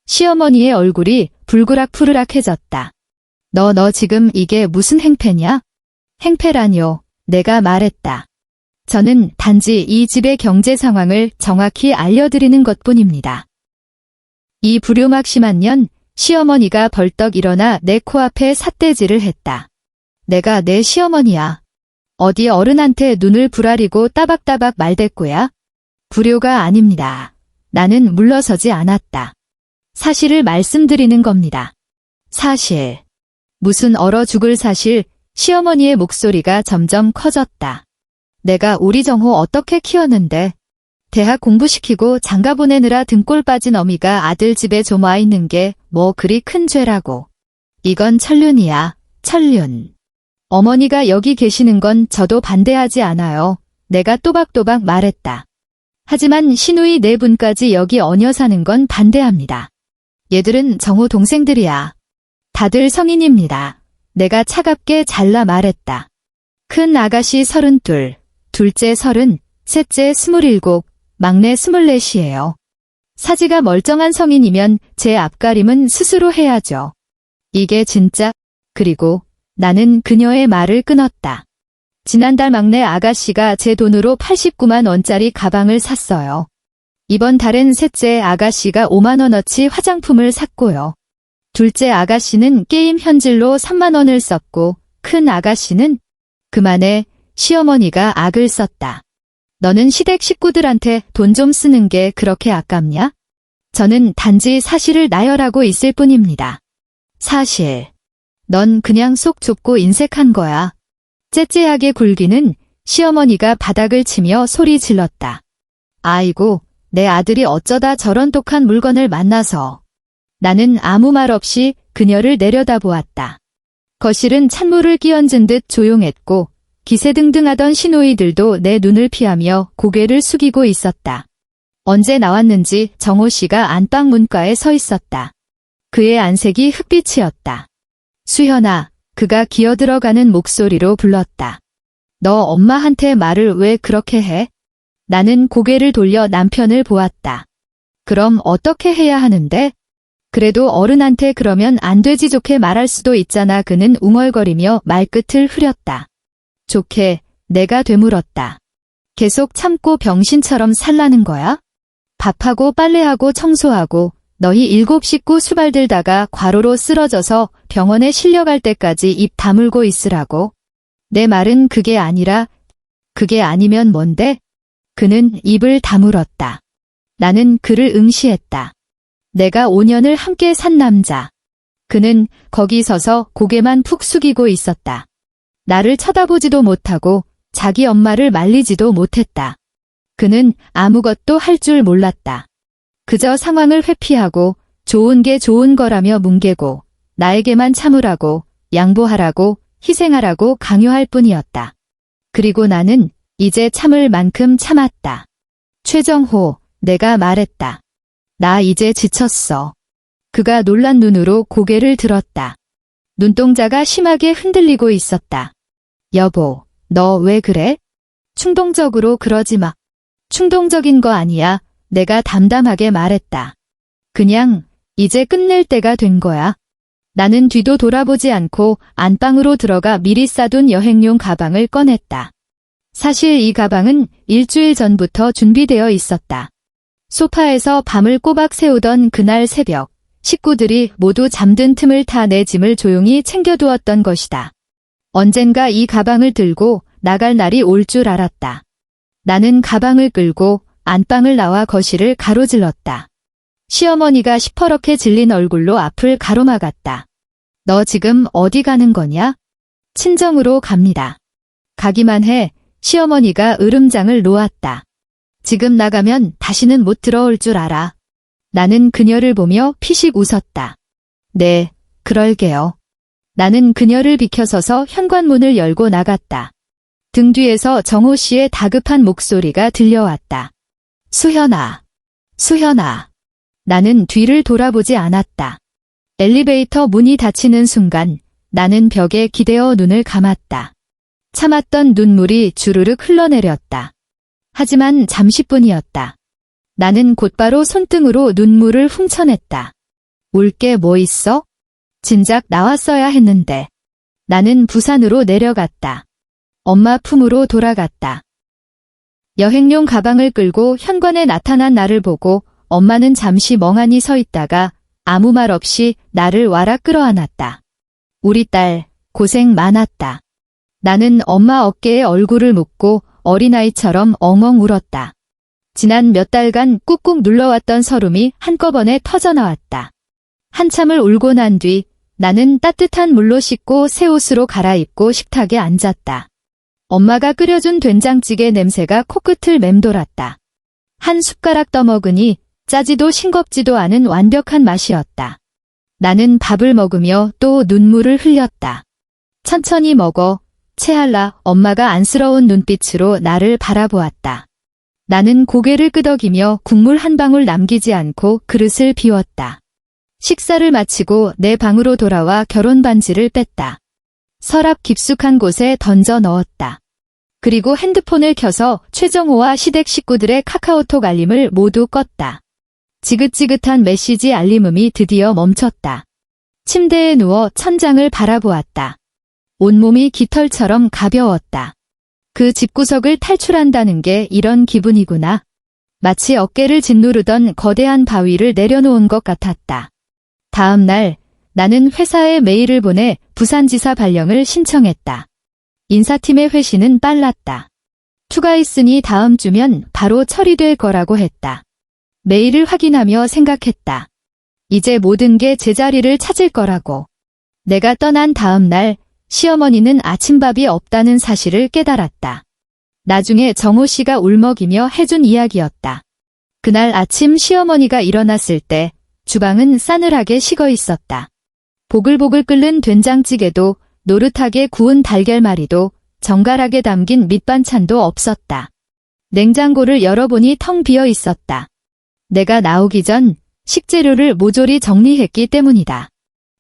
시어머니의 얼굴이 불그락푸르락해졌다. 너 지금 이게 무슨 행패냐? 행패라뇨. 내가 말했다. 저는 단지 이 집의 경제 상황을 정확히 알려드리는 것뿐입니다. 이 불효막심한 년, 시어머니가 벌떡 일어나 내 코앞에 삿대질을 했다. 내가 내 시어머니야. 어디 어른한테 눈을 부라리고 따박따박 말대꾸야? 불효가 아닙니다. 나는 물러서지 않았다. 사실을 말씀드리는 겁니다. 사실. 무슨 얼어 죽을 사실. 시어머니의 목소리가 점점 커졌다. 내가 우리 정호 어떻게 키웠는데. 대학 공부시키고 장가 보내느라 등골 빠진 어미가 아들 집에 좀 와 있는 게 뭐 그리 큰 죄라고. 이건 천륜이야, 천륜. 어머니가 여기 계시는 건 저도 반대하지 않아요. 내가 또박또박 말했다. 하지만 시누이 4분까지 여기 얹어 사는 건 반대합니다. 얘들은 정호 동생들이야. 다들 성인입니다. 내가 차갑게 잘라 말했다. 큰 아가씨 32, 둘째 30, 셋째 27, 막내 24이에요. 사지가 멀쩡한 성인이면 제 앞가림은 스스로 해야죠. 이게 진짜? 그리고 나는 그녀의 말을 끊었다. 지난달 막내 아가씨가 제 돈으로 89만 원짜리 가방을 샀어요. 이번 달엔 셋째 아가씨가 5만 원어치 화장품을 샀고요. 둘째 아가씨는 게임 현질로 3만 원을 썼고 큰 아가씨는 그만해 시어머니가 악을 썼다. 너는 시댁 식구들한테 돈 좀 쓰는 게 그렇게 아깝냐? 저는 단지 사실을 나열하고 있을 뿐입니다. 사실. 넌 그냥 속 좁고 인색한 거야. 째째하게 굴기는 시어머니가 바닥을 치며 소리 질렀다. 아이고, 내 아들이 어쩌다 저런 독한 물건을 만나서. 나는 아무 말 없이 그녀를 내려다보았다. 거실은 찬물을 끼얹은 듯 조용했고 기세등등하던 시누이들도 내 눈을 피하며 고개를 숙이고 있었다. 언제 나왔는지 정호 씨가 안방 문가에 서 있었다. 그의 안색이 흑빛이었다. 수현아, 그가 기어들어가는 목소리로 불렀다. 너 엄마한테 말을 왜 그렇게 해? 나는 고개를 돌려 남편을 보았다. 그럼 어떻게 해야 하는데? 그래도 어른한테 그러면 안 되지 좋게 말할 수도 있잖아. 그는 웅얼거리며 말끝을 흐렸다. 좋게, 내가 되물었다. 계속 참고 병신처럼 살라는 거야? 밥하고 빨래하고 청소하고 너희 7 식구 수발들다가 과로로 쓰러져서 병원에 실려갈 때까지 입 다물고 있으라고? 내 말은 그게 아니라, 그게 아니면 뭔데? 그는 입을 다물었다. 나는 그를 응시했다. 내가 5년을 함께 산 남자. 그는 거기 서서 고개만 푹 숙이고 있었다. 나를 쳐다보지도 못하고 자기 엄마를 말리지도 못했다. 그는 아무것도 할 줄 몰랐다. 그저 상황을 회피하고 좋은 게 좋은 거라며 뭉개고 나에게만 참으라고 양보하라고 희생하라고 강요할 뿐이었다. 그리고 나는 이제 참을 만큼 참았다. 최정호, 내가 말했다. 나 이제 지쳤어. 그가 놀란 눈으로 고개를 들었다. 눈동자가 심하게 흔들리고 있었다. 여보, 너 왜 그래? 충동적으로 그러지 마. 충동적인 거 아니야. 내가 담담하게 말했다. 그냥 이제 끝낼 때가 된 거야. 나는 뒤도 돌아보지 않고 안방으로 들어가 미리 싸둔 여행용 가방을 꺼냈다. 사실 이 가방은 일주일 전부터 준비되어 있었다. 소파에서 밤을 꼬박 새우던 그날 새벽, 식구들이 모두 잠든 틈을 타 내 짐을 조용히 챙겨두었던 것이다. 언젠가 이 가방을 들고 나갈 날이 올 줄 알았다. 나는 가방을 끌고 안방을 나와 거실을 가로질렀다. 시어머니가 시퍼렇게 질린 얼굴로 앞을 가로막았다. 너 지금 어디 가는 거냐? 친정으로 갑니다. 가기만 해. 시어머니가 으름장을 놓았다. 지금 나가면 다시는 못 들어올 줄 알아. 나는 그녀를 보며 피식 웃었다. 네, 그럴게요. 나는 그녀를 비켜서서 현관문을 열고 나갔다. 등 뒤에서 정호 씨의 다급한 목소리가 들려왔다. 수현아, 수현아. 나는 뒤를 돌아보지 않았다. 엘리베이터 문이 닫히는 순간 나는 벽에 기대어 눈을 감았다. 참았던 눈물이 주르륵 흘러내렸다. 하지만 잠시뿐이었다. 나는 곧바로 손등으로 눈물을 훔쳐냈다. 울 게 뭐 있어? 진작 나왔어야 했는데. 나는 부산으로 내려갔다. 엄마 품으로 돌아갔다. 여행용 가방을 끌고 현관에 나타난 나를 보고 엄마는 잠시 멍하니 서 있다가 아무 말 없이 나를 와라 끌어안았다. 우리 딸, 고생 많았다. 나는 엄마 어깨에 얼굴을 묻고 어린아이처럼 엉엉 울었다. 지난 몇 달간 꾹꾹 눌러왔던 서름이 한꺼번에 터져나왔다. 한참을 울고 난 뒤 나는 따뜻한 물로 씻고 새 옷으로 갈아입고 식탁에 앉았다. 엄마가 끓여준 된장찌개 냄새가 코끝을 맴돌았다. 한 숟가락 떠먹으니 짜지도 싱겁지도 않은 완벽한 맛이었다. 나는 밥을 먹으며 또 눈물을 흘렸다. 천천히 먹어. 채할라. 엄마가 안쓰러운 눈빛으로 나를 바라보았다. 나는 고개를 끄덕이며 국물 한 방울 남기지 않고 그릇을 비웠다. 식사를 마치고 내 방으로 돌아와 결혼 반지를 뺐다. 서랍 깊숙한 곳에 던져 넣었다. 그리고 핸드폰을 켜서 최정호와 시댁 식구들의 카카오톡 알림을 모두 껐다. 지긋지긋한 메시지 알림음이 드디어 멈췄다. 침대에 누워 천장을 바라보았다. 온몸이 깃털처럼 가벼웠다. 그 집구석을 탈출한다는 게 이런 기분이구나. 마치 어깨를 짓누르던 거대한 바위를 내려놓은 것 같았다. 다음 날 나는 회사에 메일을 보내 부산지사 발령을 신청했다. 인사팀의 회신은 빨랐다. 투가있으니 다음 주면 바로 처리될 거라고 했다. 메일을 확인하며 생각했다. 이제 모든 게 제자리를 찾을 거라고. 내가 떠난 다음 날 시어머니는 아침밥이 없다는 사실을 깨달았다. 나중에 정호 씨가 울먹이며 해준 이야기였다. 그날 아침 시어머니가 일어났을 때 주방은 싸늘하게 식어 있었다. 보글보글 끓는 된장찌개도 노릇하게 구운 달걀말이도 정갈하게 담긴 밑반찬도 없었다. 냉장고를 열어보니 텅 비어 있었다. 내가 나오기 전 식재료를 모조리 정리했기 때문이다.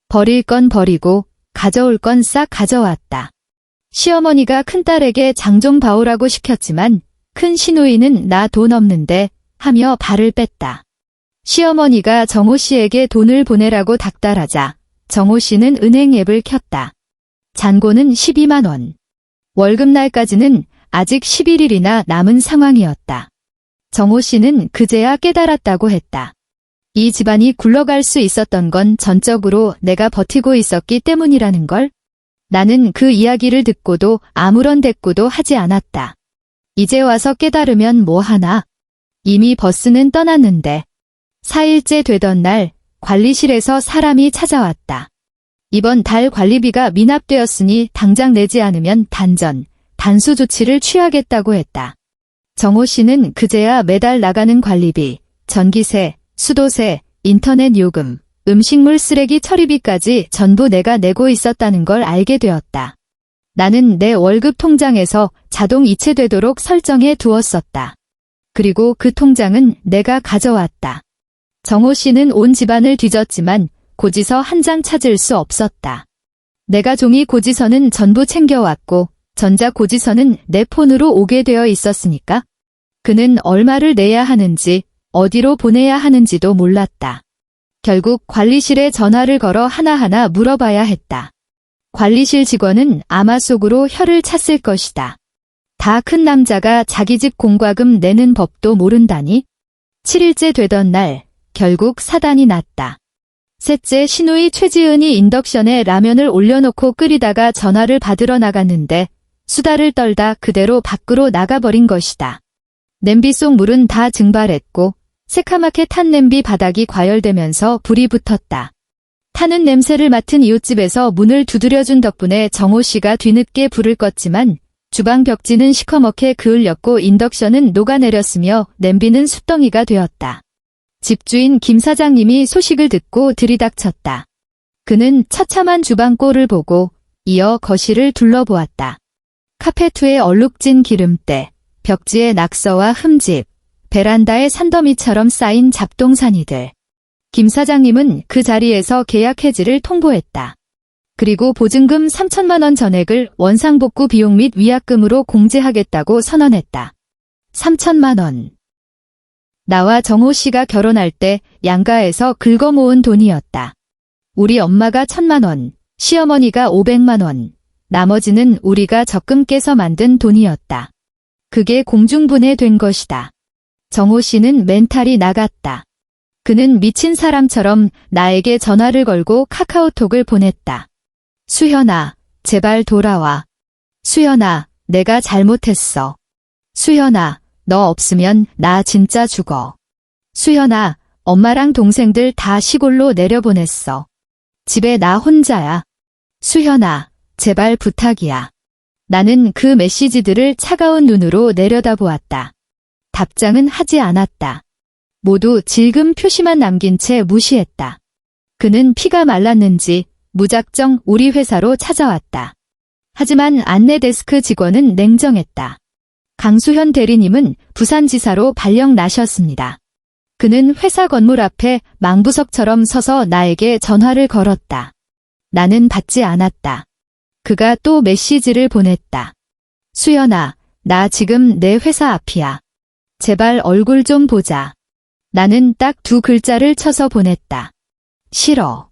버릴 건 버리고 가져올 건 싹 가져왔다. 시어머니가 큰딸에게 장 좀 봐오라고 시켰지만 큰 시누이는 나 돈 없는데 하며 발을 뺐다. 시어머니가 정호 씨에게 돈을 보내라고 닥달하자 정호 씨는 은행 앱을 켰다. 잔고는 12만 원. 월급날까지는 아직 11일이나 남은 상황이었다. 정호 씨는 그제야 깨달았다고 했다. 이 집안이 굴러갈 수 있었던 건 전적으로 내가 버티고 있었기 때문이라는 걸. 나는 그 이야기를 듣고도 아무런 대꾸도 하지 않았다. 이제 와서 깨달으면 뭐하나. 이미 버스는 떠났는데. 4일째 되던 날 관리실에서 사람이 찾아왔다. 이번 달 관리비가 미납되었으니 당장 내지 않으면 단수 조치를 취하겠다고 했다. 정호 씨는 그제야 매달 나가는 관리비, 전기세, 수도세, 인터넷 요금, 음식물 쓰레기 처리비까지 전부 내가 내고 있었다는 걸 알게 되었다. 나는 내 월급 통장에서 자동 이체되도록 설정해 두었었다. 그리고 그 통장은 내가 가져왔다. 정호 씨는 온 집안을 뒤졌지만 고지서 한 장 찾을 수 없었다. 내가 종이 고지서는 전부 챙겨왔고 전자 고지서는 내 폰으로 오게 되어 있었으니까 그는 얼마를 내야 하는지 어디로 보내야 하는지도 몰랐다. 결국 관리실에 전화를 걸어 하나하나 물어봐야 했다. 관리실 직원은 아마 속으로 혀를 찼을 것이다. 다 큰 남자가 자기 집 공과금 내는 법도 모른다니? 7일째 되던 날 결국 사단이 났다. 셋째 시누이 최지은이 인덕션에 라면을 올려놓고 끓이다가 전화를 받으러 나갔는데 수다를 떨다 그대로 밖으로 나가버린 것이다. 냄비 속 물은 다 증발했고 새카맣게 탄 냄비 바닥이 과열되면서 불이 붙었다. 타는 냄새를 맡은 이웃집에서 문을 두드려준 덕분에 정호 씨가 뒤늦게 불을 껐지만 주방 벽지는 시커멓게 그을렸고 인덕션은 녹아내렸으며 냄비는 숯덩이가 되었다. 집주인 김 사장님이 소식을 듣고 들이닥쳤다. 그는 처참한 주방 꼴을 보고 이어 거실을 둘러보았다. 카페트에 얼룩진 기름때, 벽지에 낙서와 흠집, 베란다에 산더미처럼 쌓인 잡동사니들. 김 사장님은 그 자리에서 계약 해지를 통보했다. 그리고 보증금 3천만 원 전액을 원상복구 비용 및 위약금으로 공제하겠다고 선언했다. 3천만 원. 나와 정호 씨가 결혼할 때 양가에서 긁어 모은 돈이었다. 우리 엄마가 1,000만 원, 시어머니가 500만 원, 나머지는 우리가 적금 깨서 만든 돈이었다. 그게 공중분해된 것이다. 정호 씨는 멘탈이 나갔다. 그는 미친 사람처럼 나에게 전화를 걸고 카카오톡을 보냈다. 수현아, 제발 돌아와. 수현아, 내가 잘못했어. 수현아, 너 없으면 나 진짜 죽어. 수현아, 엄마랑 동생들 다 시골로 내려보냈어. 집에 나 혼자야. 수현아, 제발 부탁이야. 나는 그 메시지들을 차가운 눈으로 내려다보았다. 답장은 하지 않았다. 모두 질금 표시만 남긴 채 무시했다. 그는 피가 말랐는지 무작정 우리 회사로 찾아왔다. 하지만 안내 데스크 직원은 냉정했다. 강수현 대리님은 부산지사로 발령 나셨습니다. 그는 회사 건물 앞에 망부석처럼 서서 나에게 전화를 걸었다. 나는 받지 않았다. 그가 또 메시지를 보냈다. 수연아, 나 지금 내 회사 앞이야. 제발 얼굴 좀 보자. 나는 딱 2 글자를 쳐서 보냈다. 싫어.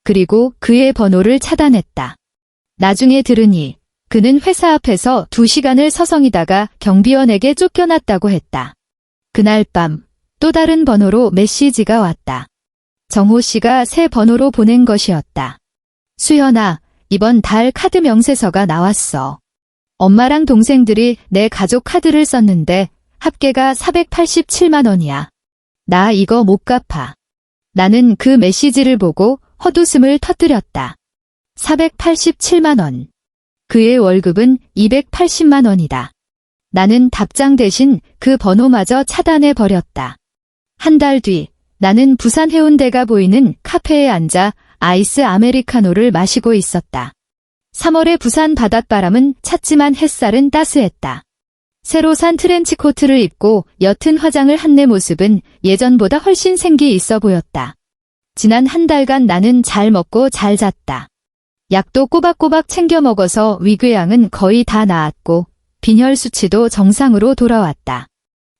그리고 그의 번호를 차단했다. 나중에 들으니 그는 회사 앞에서 2시간을 서성이다가 경비원에게 쫓겨났다고 했다. 그날 밤 또 다른 번호로 메시지가 왔다. 정호 씨가 새 번호로 보낸 것이었다. 수연아, 이번 달 카드 명세서가 나왔어. 엄마랑 동생들이 내 가족 카드를 썼는데 합계가 487만 원이야. 나 이거 못 갚아. 나는 그 메시지를 보고 헛웃음을 터뜨렸다. 487만 원. 그의 월급은 280만 원이다. 나는 답장 대신 그 번호마저 차단해 버렸다. 한 달 뒤 나는 부산 해운대가 보이는 카페에 앉아 아이스 아메리카노를 마시고 있었다. 3월의 부산 바닷바람은 찼지만 햇살은 따스했다. 새로 산 트렌치코트를 입고 옅은 화장을 한 내 모습은 예전보다 훨씬 생기 있어 보였다. 지난 한 달간 나는 잘 먹고 잘 잤다. 약도 꼬박꼬박 챙겨 먹어서 위궤양은 거의 다 나았고 빈혈 수치도 정상으로 돌아왔다.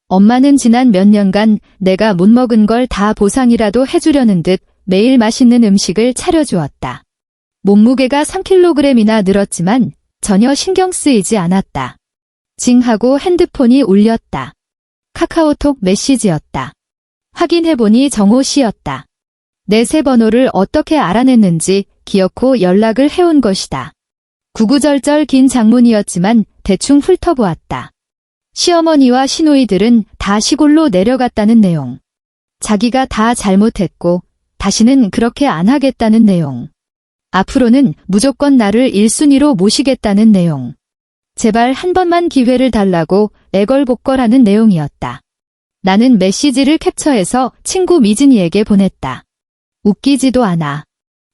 엄마는 지난 몇 년간 내가 못 먹은 걸 다 보상이라도 해주려는 듯 매일 맛있는 음식을 차려주었다. 몸무게가 3kg이나 늘었지만 전혀 신경 쓰이지 않았다. 징하고 핸드폰이 울렸다. 카카오톡 메시지였다. 확인해보니 정호 씨였다. 내 새 번호를 어떻게 알아냈는지 기어코 연락을 해온 것이다. 구구절절 긴 장문이었지만 대충 훑어보았다. 시어머니와 시누이들은 다 시골로 내려갔다는 내용. 자기가 다 잘못했고 다시는 그렇게 안 하겠다는 내용. 앞으로는 무조건 나를 1순위로 모시겠다는 내용. 제발 한 번만 기회를 달라고 애걸복걸하는 내용이었다. 나는 메시지를 캡처해서 친구 미진이에게 보냈다. 웃기지도 않아.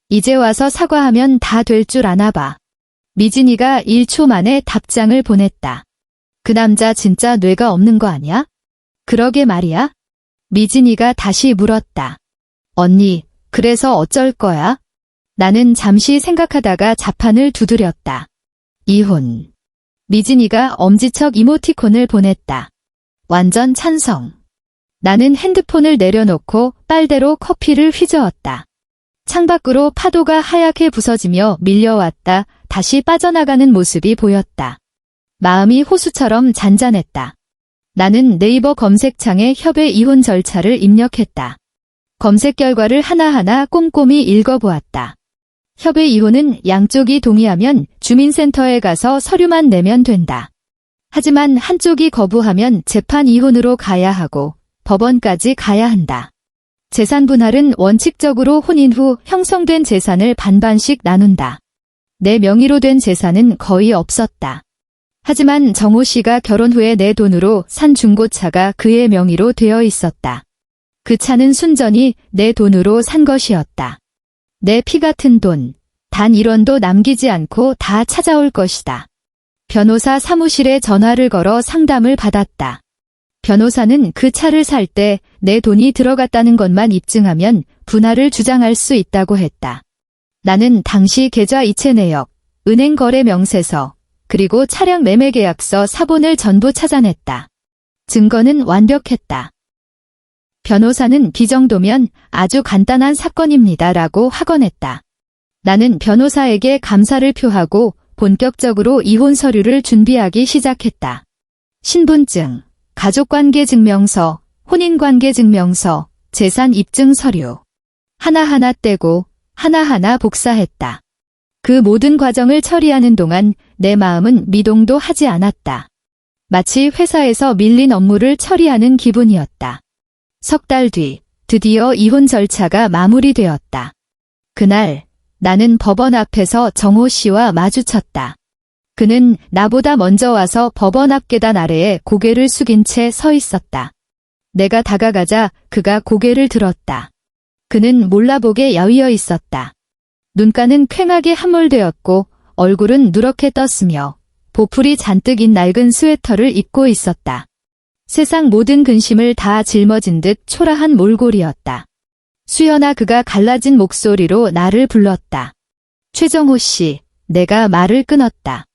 이제 와서 사과하면 다 될 줄 아나 봐. 미진이가 1초 만에 답장을 보냈다. 그 남자 진짜 뇌가 없는 거 아니야? 그러게 말이야. 미진이가 다시 물었다. 언니, 그래서 어쩔 거야? 나는 잠시 생각하다가 자판을 두드렸다. 이혼. 미진이가 엄지척 이모티콘을 보냈다. 완전 찬성. 나는 핸드폰을 내려놓고 빨대로 커피를 휘저었다. 창밖으로 파도가 하얗게 부서지며 밀려왔다 다시 빠져나가는 모습이 보였다. 마음이 호수처럼 잔잔했다. 나는 네이버 검색창에 협의 이혼 절차를 입력했다. 검색 결과를 하나하나 꼼꼼히 읽어보았다. 협의 이혼은 양쪽이 동의하면 주민센터에 가서 서류만 내면 된다. 하지만 한쪽이 거부하면 재판 이혼으로 가야 하고 법원까지 가야 한다. 재산 분할은 원칙적으로 혼인 후 형성된 재산을 반반씩 나눈다. 내 명의로 된 재산은 거의 없었다. 하지만 정호 씨가 결혼 후에 내 돈으로 산 중고차가 그의 명의로 되어 있었다. 그 차는 순전히 내 돈으로 산 것이었다. 내 피 같은 돈, 단 1원도 남기지 않고 다 찾아올 것이다. 변호사 사무실에 전화를 걸어 상담을 받았다. 변호사는 그 차를 살 때 내 돈이 들어갔다는 것만 입증하면 분할을 주장할 수 있다고 했다. 나는 당시 계좌 이체 내역, 은행 거래 명세서, 그리고 차량 매매 계약서 사본을 전부 찾아냈다. 증거는 완벽했다. 변호사는 이 정도면 아주 간단한 사건입니다 라고 확언했다. 나는 변호사에게 감사를 표하고 본격적으로 이혼 서류를 준비하기 시작했다. 신분증, 가족관계증명서, 혼인관계증명서, 재산 입증 서류. 하나하나 떼고 하나하나 복사했다. 그 모든 과정을 처리하는 동안 내 마음은 미동도 하지 않았다. 마치 회사에서 밀린 업무를 처리하는 기분이었다. 석 달 뒤 드디어 이혼 절차가 마무리되었다. 그날 나는 법원 앞에서 정호 씨와 마주쳤다. 그는 나보다 먼저 와서 법원 앞 계단 아래에 고개를 숙인 채 서 있었다. 내가 다가가자 그가 고개를 들었다. 그는 몰라보게 야위어 있었다. 눈가는 퀭하게 함몰되었고 얼굴은 누렇게 떴으며 보풀이 잔뜩인 낡은 스웨터를 입고 있었다. 세상 모든 근심을 다 짊어진 듯 초라한 몰골이었다. 수연아, 그가 갈라진 목소리로 나를 불렀다. 최정호 씨, 내가 말을 끊었다.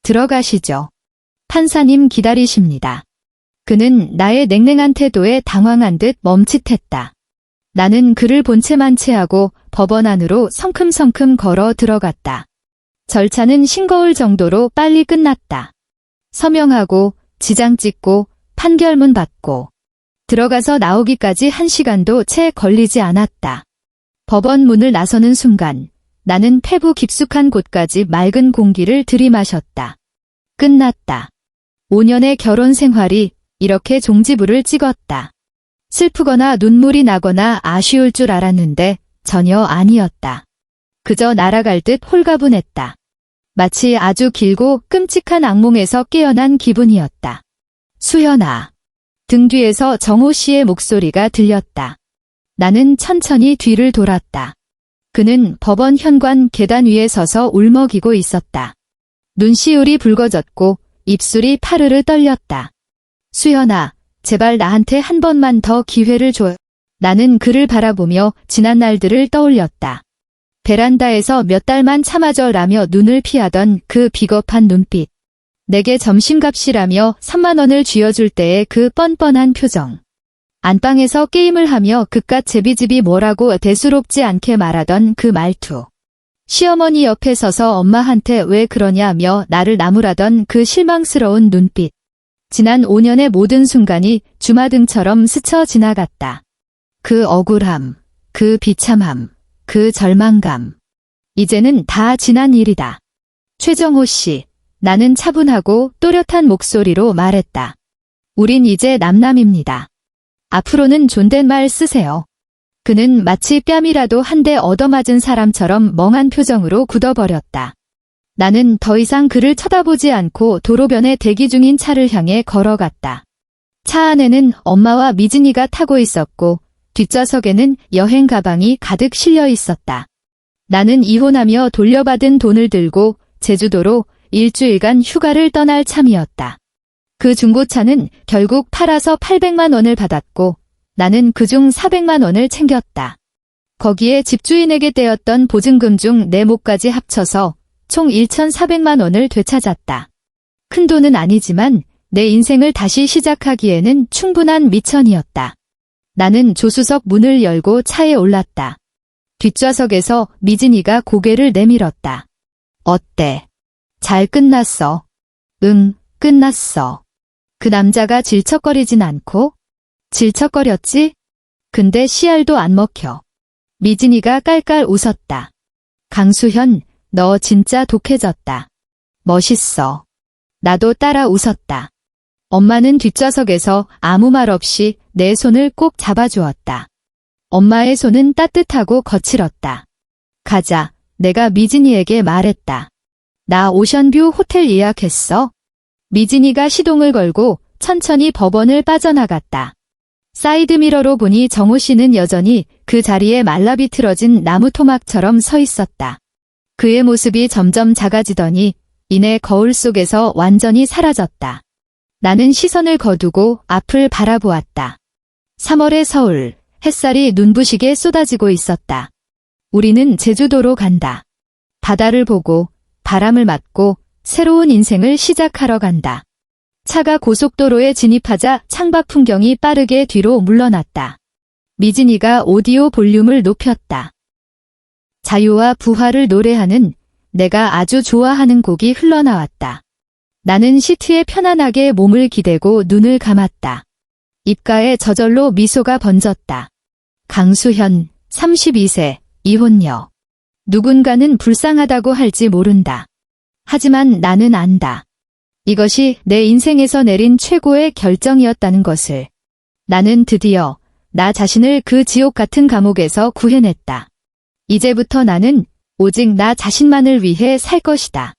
들어가시죠. 판사님 기다리십니다. 그는 나의 냉랭한 태도에 당황한 듯 멈칫했다. 나는 그를 본체만 체하고 법원 안으로 성큼성큼 걸어 들어갔다. 절차는 싱거울 정도로 빨리 끝났다. 서명하고 지장 찍고 판결문 받고 들어가서 나오기까지 1시간도 채 걸리지 않았다. 법원 문을 나서는 순간 나는 폐부 깊숙한 곳까지 맑은 공기를 들이마셨다. 끝났다. 5년의 결혼 생활이 이렇게 종지부를 찍었다. 슬프거나 눈물이 나거나 아쉬울 줄 알았는데 전혀 아니었다. 그저 날아갈 듯 홀가분했다. 마치 아주 길고 끔찍한 악몽에서 깨어난 기분이었다. 수연아. 등 뒤에서 정호 씨의 목소리가 들렸다. 나는 천천히 뒤를 돌았다. 그는 법원 현관 계단 위에 서서 울먹이고 있었다. 눈시울이 붉어졌고 입술이 파르르 떨렸다. 수연아, 제발 나한테 한 번만 더 기회를 줘. 나는 그를 바라보며 지난 날들을 떠올렸다. 베란다에서 몇 달만 참아줘라며 눈을 피하던 그 비겁한 눈빛. 내게 점심값이라며 3만 원을 쥐어줄 때의 그 뻔뻔한 표정. 안방에서 게임을 하며 그깟 제비집이 뭐라고 대수롭지 않게 말하던 그 말투. 시어머니 옆에 서서 엄마한테 왜 그러냐며 나를 나무라던 그 실망스러운 눈빛. 지난 5년의 모든 순간이 주마등처럼 스쳐 지나갔다. 그 억울함, 그 비참함, 그 절망감. 이제는 다 지난 일이다. 최정호 씨, 나는 차분하고 또렷한 목소리로 말했다. 우린 이제 남남입니다. 앞으로는 존댓말 쓰세요. 그는 마치 뺨이라도 한 대 얻어맞은 사람처럼 멍한 표정으로 굳어버렸다. 나는 더 이상 그를 쳐다보지 않고 도로변에 대기 중인 차를 향해 걸어갔다. 차 안에는 엄마와 미진이가 타고 있었고 뒷좌석에는 여행 가방이 가득 실려 있었다. 나는 이혼하며 돌려받은 돈을 들고 제주도로 일주일간 휴가를 떠날 참이었다. 그 중고차는 결국 팔아서 800만 원을 받았고 나는 그중 400만 원을 챙겼다. 거기에 집주인에게 떼었던 보증금 중 내 몫까지 합쳐서 총 1,400만 원을 되찾았다. 큰 돈은 아니지만 내 인생을 다시 시작하기에는 충분한 미천이었다. 나는 조수석 문을 열고 차에 올랐다. 뒷좌석에서 미진이가 고개를 내밀었다. 어때? 잘 끝났어. 응, 끝났어. 그 남자가 질척거리진 않고? 질척거렸지? 근데 씨알도 안 먹혀. 미진이가 깔깔 웃었다. 강수현, 너 진짜 독해졌다. 멋있어. 나도 따라 웃었다. 엄마는 뒷좌석에서 아무 말 없이 내 손을 꼭 잡아주었다. 엄마의 손은 따뜻하고 거칠었다. 가자, 내가 미진이에게 말했다. 나 오션뷰 호텔 예약했어. 미진이가 시동을 걸고 천천히 법원을 빠져나갔다. 사이드미러로 보니 정호 씨는 여전히 그 자리에 말라비틀어진 나무 토막처럼 서 있었다. 그의 모습이 점점 작아지더니 이내 거울 속에서 완전히 사라졌다. 나는 시선을 거두고 앞을 바라보았다. 3월의 서울, 햇살이 눈부시게 쏟아지고 있었다. 우리는 제주도로 간다. 바다를 보고 바람을 맞고 새로운 인생을 시작하러 간다. 차가 고속도로에 진입하자 창밖 풍경이 빠르게 뒤로 물러났다. 미진이가 오디오 볼륨을 높였다. 자유와 부활을 노래하는 내가 아주 좋아하는 곡이 흘러나왔다. 나는 시트에 편안하게 몸을 기대고 눈을 감았다. 입가에 저절로 미소가 번졌다. 강수현, 32세, 이혼녀. 누군가는 불쌍하다고 할지 모른다. 하지만 나는 안다. 이것이 내 인생에서 내린 최고의 결정이었다는 것을. 나는 드디어 나 자신을 그 지옥 같은 감옥에서 구해냈다. 이제부터 나는 오직 나 자신만을 위해 살 것이다.